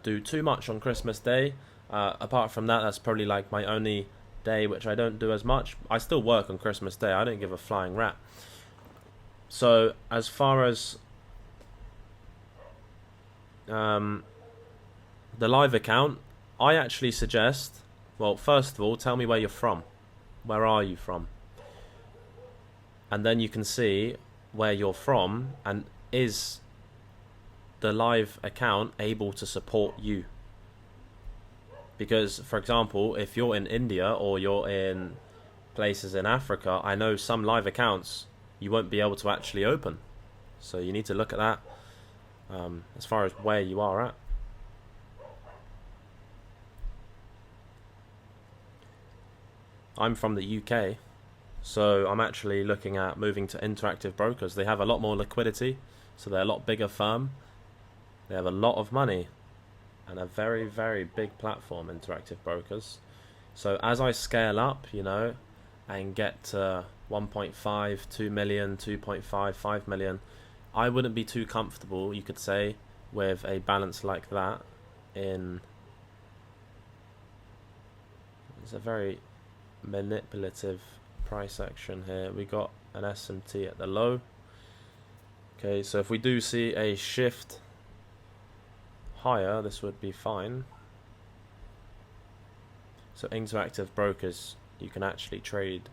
do too much on Christmas Day. Apart from that, that's probably like my only day which I don't do as much. I still work on Christmas Day, I don't give a flying rat. So as far as the live account, I actually suggest, well, first of all, tell me where you're from. Where are you from? And then you can see where you're from and is the live account able to support you. Because, for example, if you're in India or you're in places in Africa, I know some live accounts you won't be able to actually open. So you need to look at that as far as where you are at. I'm from the UK, so I'm actually looking at moving to Interactive Brokers. They have a lot more liquidity, so they're a lot bigger firm. They have a lot of money and a very, very big platform, Interactive Brokers. So as I scale up, you know, and get to 1.5, 2 million, 2.5, 5 million, I wouldn't be too comfortable, you could say, with a balance like that in... It's a very manipulative price action here. We got an SMT at the low. Okay, so if we do see a shift higher, this would be fine. So Interactive Brokers, you can actually trade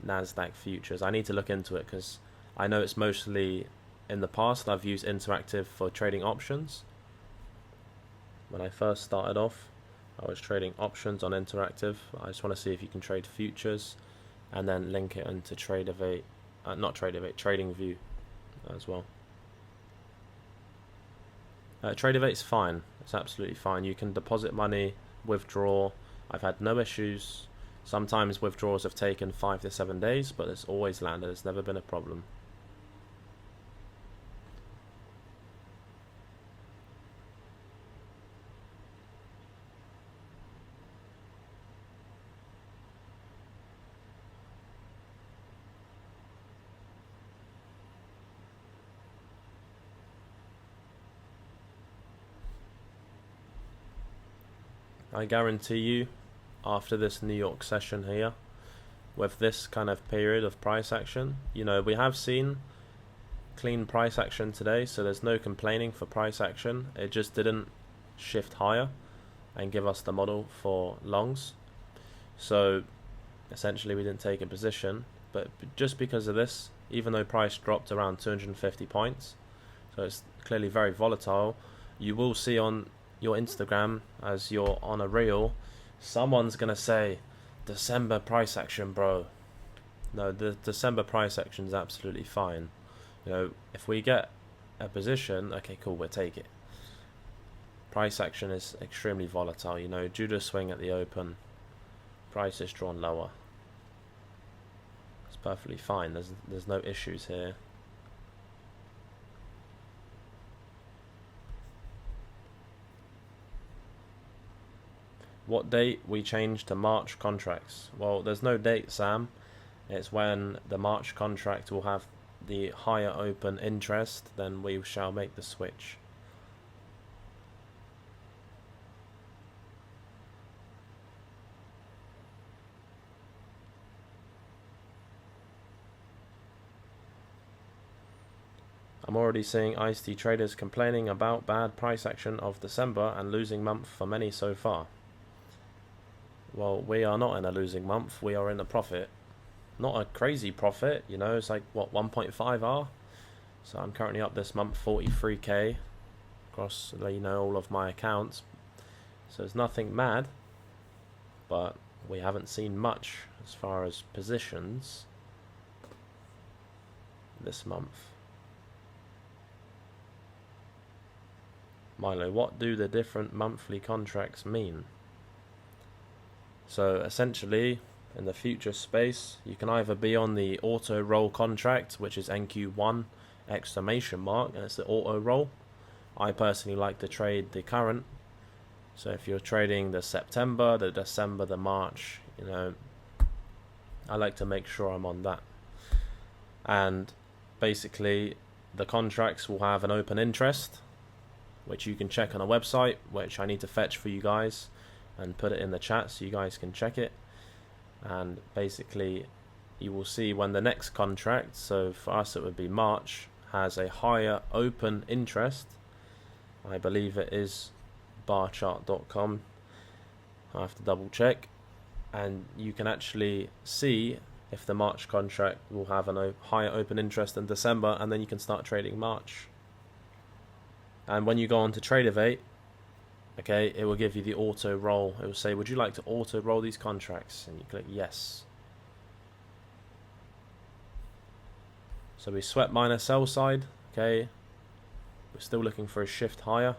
Nasdaq futures. I need to look into it because I know it's mostly in the past I've used interactive for trading options. When I first started off, I was trading options on interactive. I just want to see if you can trade futures and then link it into TradeAvate, not TradeAvate, TradingView as well. TradeAvate's fine. It's absolutely fine. You can deposit money, withdraw. I've had no issues. Sometimes withdrawals have taken 5 to 7 days, but it's always landed. It's never been a problem. I guarantee you, after this New York session here, with this kind of period of price action, you know, we have seen clean price action today, so there's no complaining for price action. It just didn't shift higher and give us the model for longs. So essentially we didn't take a position, but just because of this, even though price dropped around 250 points, so it's clearly very volatile, you will see on your Instagram, as you're on a reel, someone's gonna say December price action, bro. No, the December price action is absolutely fine. You know, if we get a position, okay, cool, we'll take it. Price action is extremely volatile, you know, due to swing at the open, price is drawn lower. It's perfectly fine. There's no issues here. What date we changed to March contracts? Well, there's no date, Sam. It's when the March contract will have the higher open interest, then we shall make the switch. I'm already seeing ICT traders complaining about bad price action of December and losing month for many so far. Well, we are not in a losing month, we are in a profit. Not a crazy profit, you know, it's like, what, 1.5R? So I'm currently up this month 43k across, you know, all of my accounts. So it's nothing mad, but we haven't seen much as far as positions this month. Milo, what do the different monthly contracts mean? So essentially, in the future space, you can either be on the auto roll contract, which is NQ1 exclamation mark, and it's the auto roll. I personally like to trade the current. So if you're trading the September, the December, the March, you know, I like to make sure I'm on that. And basically, the contracts will have an open interest, which you can check on a website, which I need to fetch for you guys and put it in the chat so you guys can check it. And basically you will see when the next contract, so for us it would be March, has a higher open interest. I believe it is barchart.com. I have to double check, and you can actually see if the March contract will have a higher open interest than December, and then you can start trading March. And when you go on to TradeAvate, okay, it will give you the auto roll. It will say, would you like to auto roll these contracts? And you click yes. So we swept minus sell side, okay. We're still looking for a shift higher.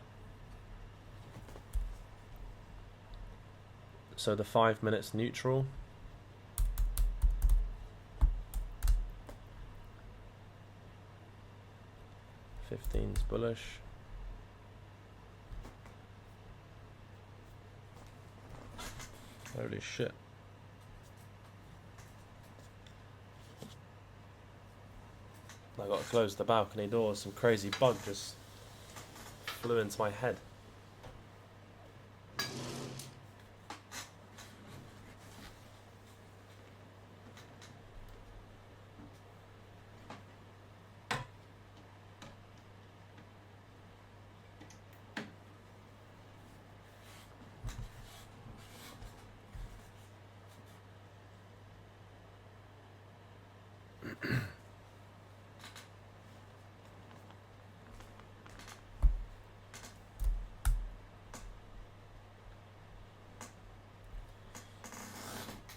So the 5 minutes neutral. '15's bullish. Holy shit. I got to close the balcony door. Some crazy bug just flew into my head.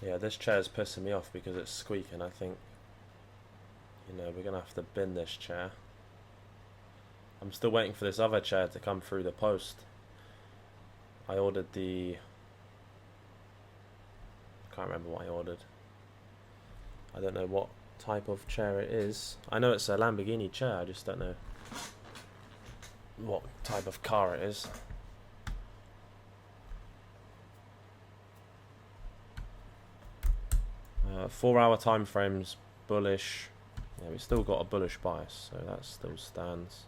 Yeah, this chair's pissing me off because it's squeaking. I think, you know, we're gonna have to bin this chair. I'm still waiting for this other chair to come through the post. I ordered the... I can't remember what I ordered. I don't know what type of chair it is. I know it's a Lamborghini chair, I just don't know what type of car it is. Uh, 4 hour time frames, bullish. Yeah, we still got a bullish bias, so that still stands.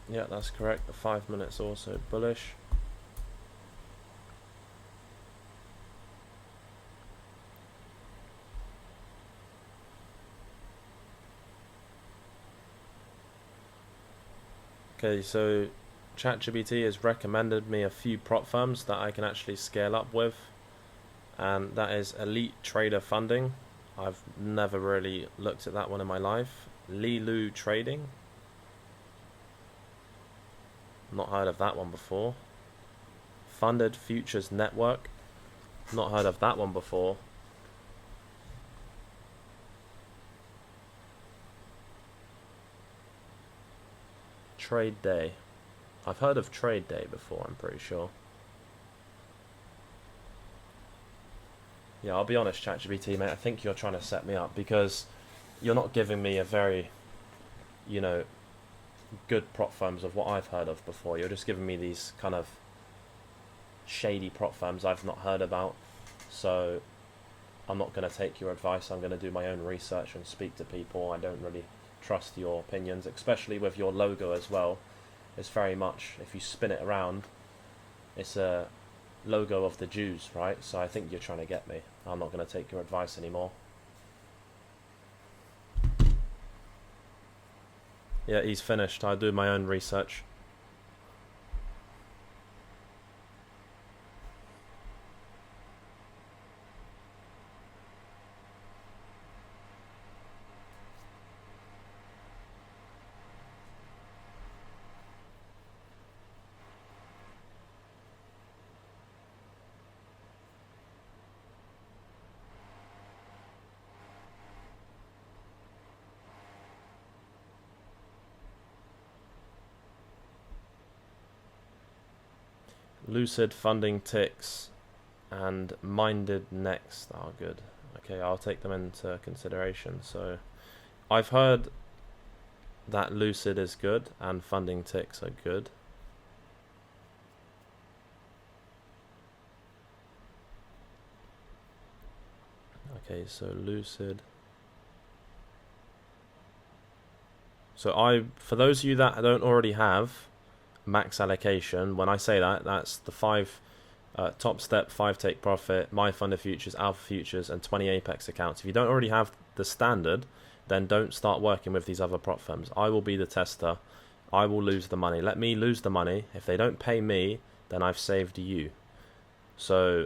Yeah, that's correct. The 5 minutes also bullish. Okay, so ChatGPT has recommended me a few prop firms that I can actually scale up with, and that is Elite Trader Funding. I've never really looked at that one in my life. Lilu Trading. Not heard of that one before. Funded Futures Network. Not heard of that one before. Trade Day. I've heard of Trade Day before, I'm pretty sure. Yeah, I'll be honest, ChatGPT, mate, I think you're trying to set me up because you're not giving me a very, you know, good prop firms of what I've heard of before. You're just giving me these kind of shady prop firms I've not heard about. So I'm not going to take your advice. I'm going to do my own research and speak to people. I don't really trust your opinions, especially with your logo as well. It's very much, if you spin it around, it's a logo of the Jews, right? So I think you're trying to get me. I'm not going to take your advice anymore. Yeah, he's finished. I do my own research. Lucid Funding ticks and Minded Next are good. Okay, I'll take them into consideration. So I've heard that Lucid is good and Funding ticks are good. Okay, so Lucid. So for those of you that don't already have max allocation, when I say that, that's the 5 top step, 5 take profit, my funded futures, alpha futures, and 20 apex accounts. If you don't already have the standard, then don't start working with these other prop firms. I will be the tester. I will lose the money. Let me lose the money. If they don't pay me, then I've saved you. So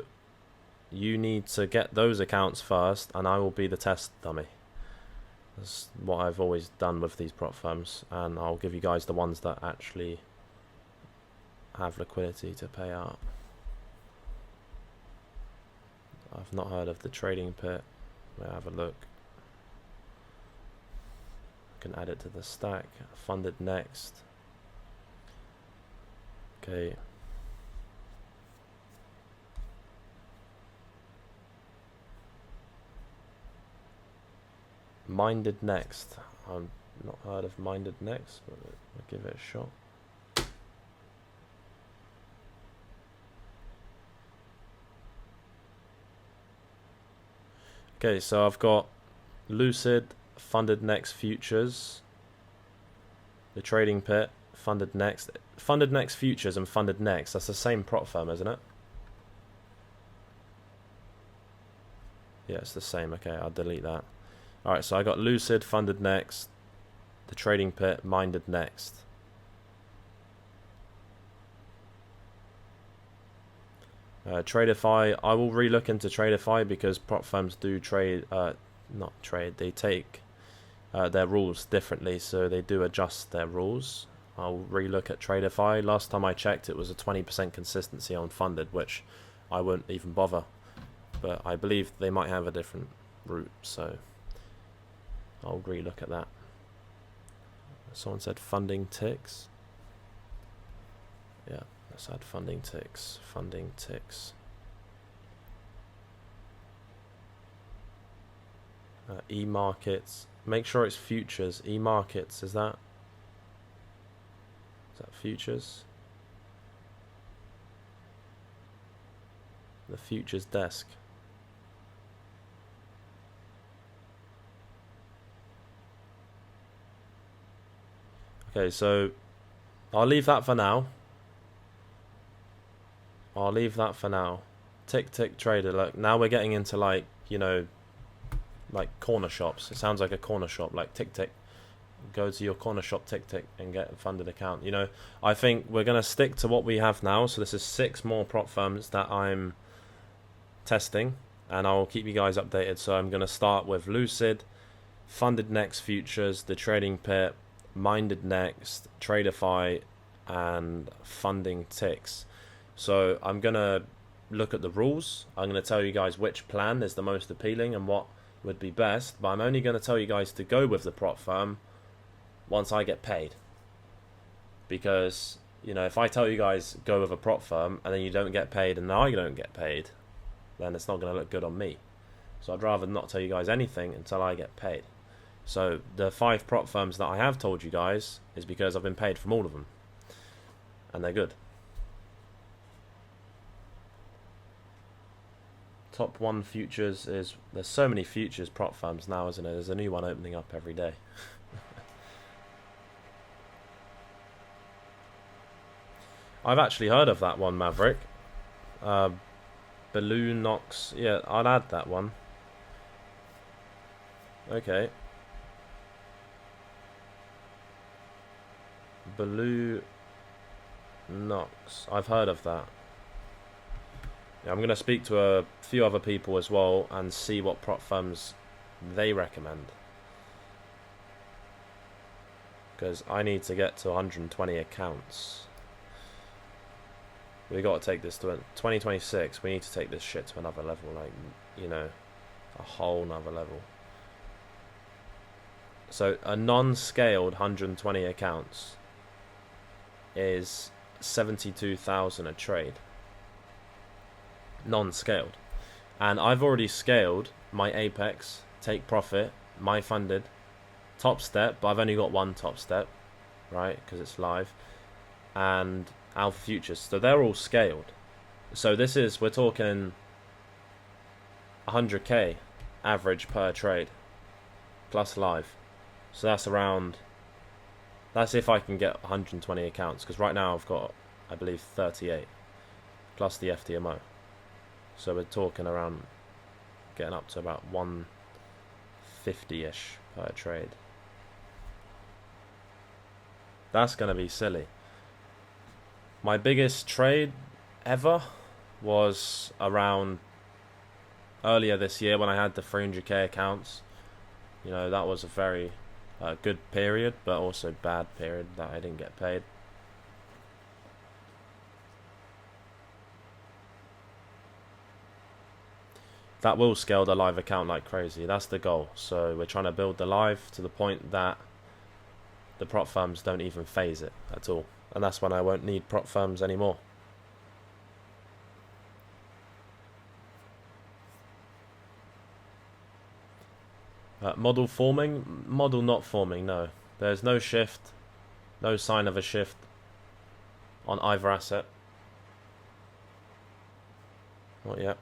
you need to get those accounts first, and I will be the test dummy. That's what I've always done with these prop firms, and I'll give you guys the ones that actually have liquidity to pay out. I've not heard of the trading pit. We'll have a look. Can add it to the stack. Funded next. Okay. Minded next. I've not heard of Minded next, but I'll give it a shot. Okay, so I've got Lucid, Funded Next Futures, the Trading Pit, Funded Next Futures, and Funded Next. That's the same prop firm, isn't it? Yeah, it's the same. Okay, I'll delete that. Alright, so I got Lucid, Funded Next, the Trading Pit, Minded Next. Tradeify, I will relook into Tradeify because prop firms do trade, not trade, they take their rules differently, so they do adjust their rules. I'll relook at Tradeify. Last time I checked, it was a 20% consistency on funded, which I wouldn't even bother. But I believe they might have a different route, so I'll relook at that. Someone said funding ticks. Yeah, let's add funding ticks. Funding ticks. E-markets. Make sure it's futures. E-markets, is that futures? The futures desk. Okay, so I'll leave that for now. Tick tick trader. Look, now we're getting into like, you know, like corner shops. It sounds like a corner shop, like tick tick. Go to your corner shop, tick tick, and get a funded account. You know, I think we're gonna stick to what we have now. So this is 6 more prop firms that I'm testing, and I'll keep you guys updated. So I'm gonna start with Lucid, Funded Next Futures, the Trading Pit, Minded Next, Tradeify, and Funding Ticks. So I'm gonna look at the rules. I'm gonna tell you guys which plan is the most appealing and what would be best, but I'm only gonna tell you guys to go with the prop firm once I get paid. Because, you know, if I tell you guys go with a prop firm and then you don't get paid and I don't get paid, then it's not gonna look good on me. So I'd rather not tell you guys anything until I get paid. So the 5 prop firms that I have told you guys is because I've been paid from all of them, and they're good. Top 1 futures is, there's so many futures prop firms now, isn't it? There's a new one opening up every day. I've actually heard of that one, Maverick. Balloon Knox. Yeah, I'll add that one. Okay. Balloon Knox. I've heard of that. Yeah, I'm going to speak to a few other people as well and see what prop firms they recommend. Because I need to get to 120 accounts. We got to take this to 2026. We need to take this shit to another level, like, you know, a whole nother level. So a non-scaled 120 accounts is 72,000 a trade. Non-scaled. And I've already scaled my Apex, Take Profit, my funded, Top Step, but I've only got one Top Step, right, because it's live, and Alpha Futures, so they're all scaled. So this is, we're talking 100k average per trade plus live. So that's around, that's if I can get 120 accounts, because right now I've got, I believe, 38 plus the FTMO. So we're talking around getting up to about 150-ish per trade. That's going to be silly. My biggest trade ever was around earlier this year when I had the 300k accounts. You know, that was a very good period, but also bad period that I didn't get paid. That will scale the live account like crazy. That's the goal. So we're trying to build the live to the point that the prop firms don't even phase it at all. And that's when I won't need prop firms anymore. Model forming? Model not forming, no. There's no shift. No sign of a shift on either asset. Not yet.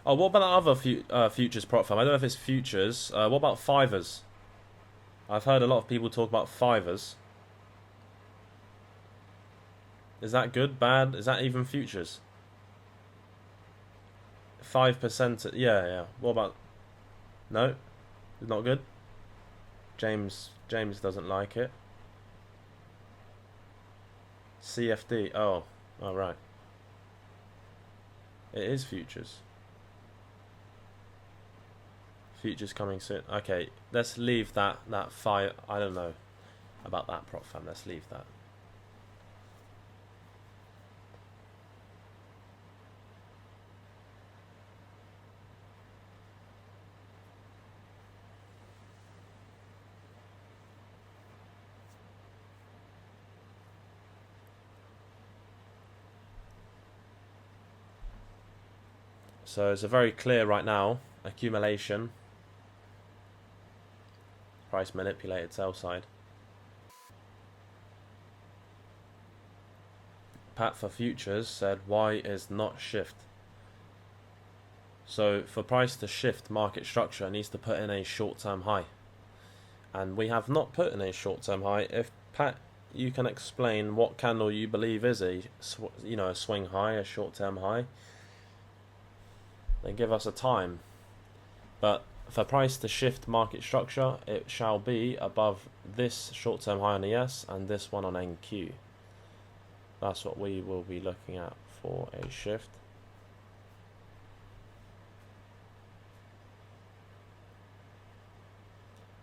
Oh, what about that other futures prop firm? I don't know if it's futures. What about fivers? I've heard a lot of people talk about fivers. Is that good, bad? Is that even futures? 5%. Yeah. What about? No, it's not good. James doesn't like it. CFD. Oh, right. It is futures. Futures coming soon. Okay, let's leave that five. I don't know about that prop firm. Let's leave that. So it's a very clear right now accumulation. Price manipulated sell side. Pat for futures said, why is not shift? So for price to shift market structure, it needs to put in a short-term high. And we have not put in a short-term high. If Pat, you can explain what candle you believe is a swing high, a short-term high, then give us a time. But for price to shift market structure, it shall be above this short-term high on ES and this one on NQ. That's what we will be looking at for a shift.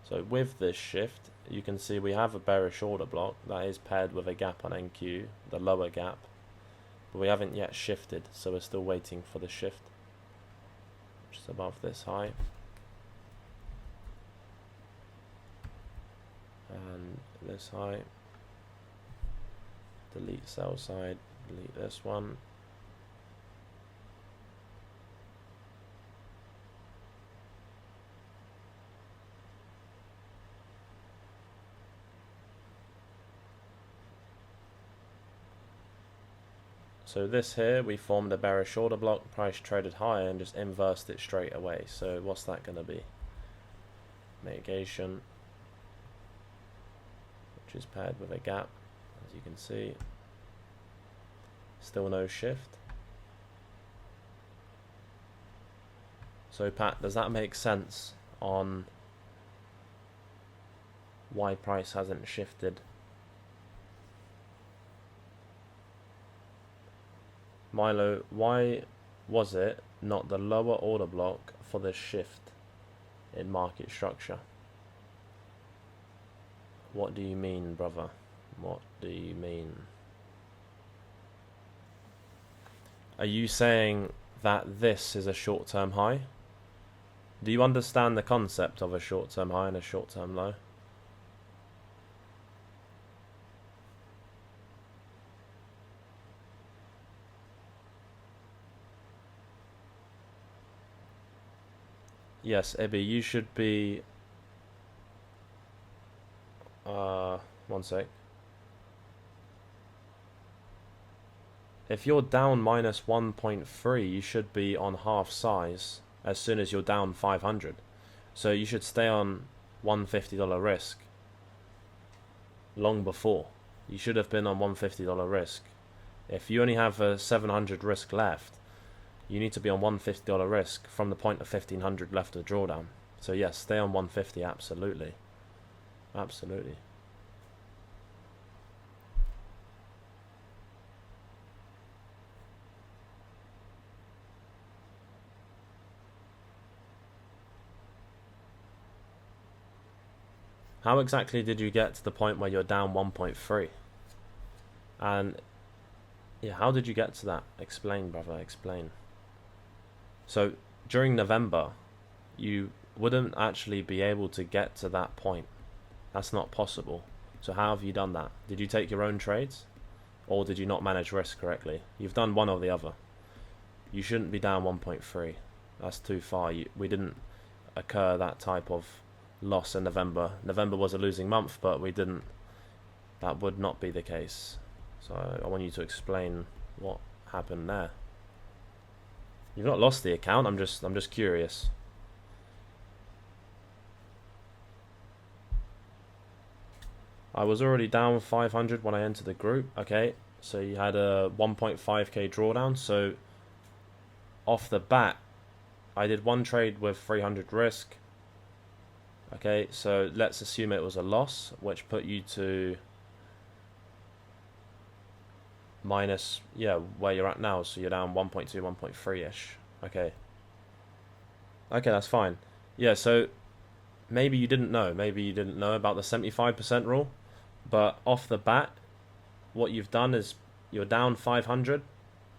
So with this shift, you can see we have a bearish order block that is paired with a gap on NQ, the lower gap, but we haven't yet shifted, so we're still waiting for the shift, which is above this high. And this high. Delete sell side, delete this one. So this here, we formed a bearish order block, price traded higher and just inversed it straight away. So what's that going to be? Mitigation, which is paired with a gap, as you can see. Still no shift. So Pat, does that make sense on why price hasn't shifted? Milo, why was it not the lower order block for the shift in market structure? What do you mean, brother? What do you mean? Are you saying that this is a short-term high? Do you understand the concept of a short-term high and a short-term low? Yes, Ibby, you should be... one sec. If you're down minus 1.3, you should be on half size as soon as you're down 500. So you should stay on $150 risk long before. You should have been on $150 risk. If you only have a 700 risk left, you need to be on $150 risk from the point of 1500 left of drawdown. So yes, stay on 150, absolutely. Absolutely. How exactly did you get to the point where you're down 1.3? And yeah, how did you get to that? Explain, brother, explain. So during November, you wouldn't actually be able to get to that point. That's not possible. So how have you done that? Did you take your own trades? Or did you not manage risk correctly? You've done one or the other. You shouldn't be down 1.3. That's too far. We didn't occur that type of loss in November. November was a losing month, but we didn't. That would not be the case. So I want you to explain what happened there. You've not lost the account. I'm just curious. I was already down 500 when I entered the group. Okay, so you had a 1.5k drawdown. So off the bat, I did one trade with 300 risk. Okay, so let's assume it was a loss, which put you to minus, yeah, where you're at now. So you're down 1.2, 1.3-ish. Okay. Okay, that's fine. Yeah, so maybe you didn't know. Maybe you didn't know about the 75% rule. But off the bat, what you've done is you're down 500.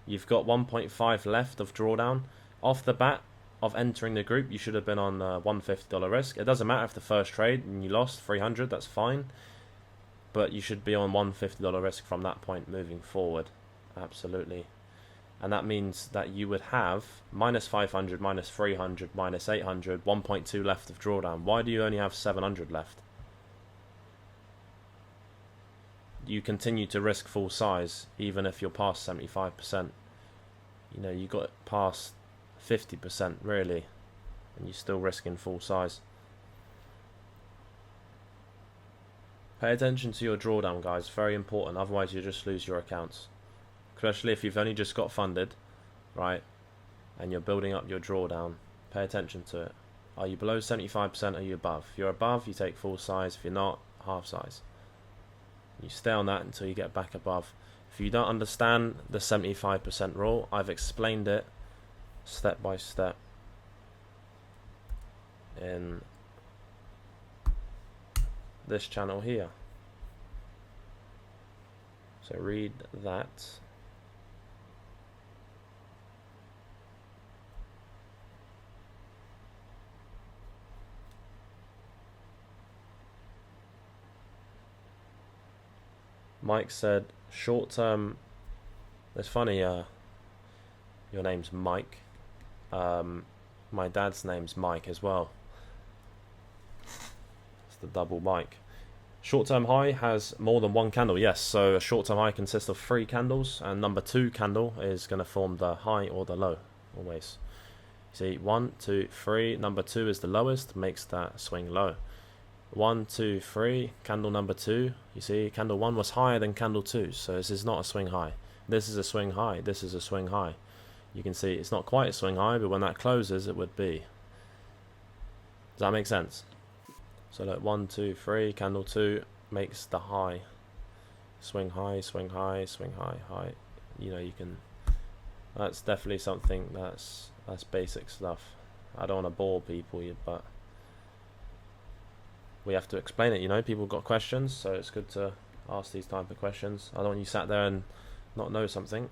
You've got 1.5 left of drawdown. Off the bat of entering the group, you should have been on $150 risk. It doesn't matter if the first trade and you lost 300, that's fine. But you should be on $150 risk from that point moving forward. Absolutely. And that means that you would have minus 500, minus 300, minus 800, 1.2 left of drawdown. Why do you only have 700 left? You continue to risk full size even if you're past 75%. You know, you got past 50% really, and you're still risking full size. Pay attention to your drawdown, guys. Very important. Otherwise, you just lose your accounts. Especially if you've only just got funded, right? And you're building up your drawdown. Pay attention to it. Are you below 75%? Are you above? If you're above, you take full size. If you're not, half size. You stay on that until you get back above. If you don't understand the 75% rule, I've explained it step by step in this channel here. So read that. Mike said, short term. It's funny, your name's Mike. My dad's name's Mike as well. It's the double Mike. Short term high has more than one candle, yes. So a short term high consists of 3 candles, and number 2 candle is going to form the high or the low, always. See, 1, 2, 3. Number 2 is the lowest, makes that swing low. 1, 2, 3, candle number 2. You see, candle 1 was higher than candle 2, so this is not a swing high. This is a swing high, this is a swing high. You can see it's not quite a swing high, but when that closes, it would be. Does that make sense? So look, 1, 2, 3, candle 2 makes the high. Swing high, swing high, swing high, high. You know, you can. That's definitely something that's basic stuff. I don't want to bore people, but we have to explain it, you know. People got questions, so it's good to ask these type of questions. I don't want you sat there and not know something.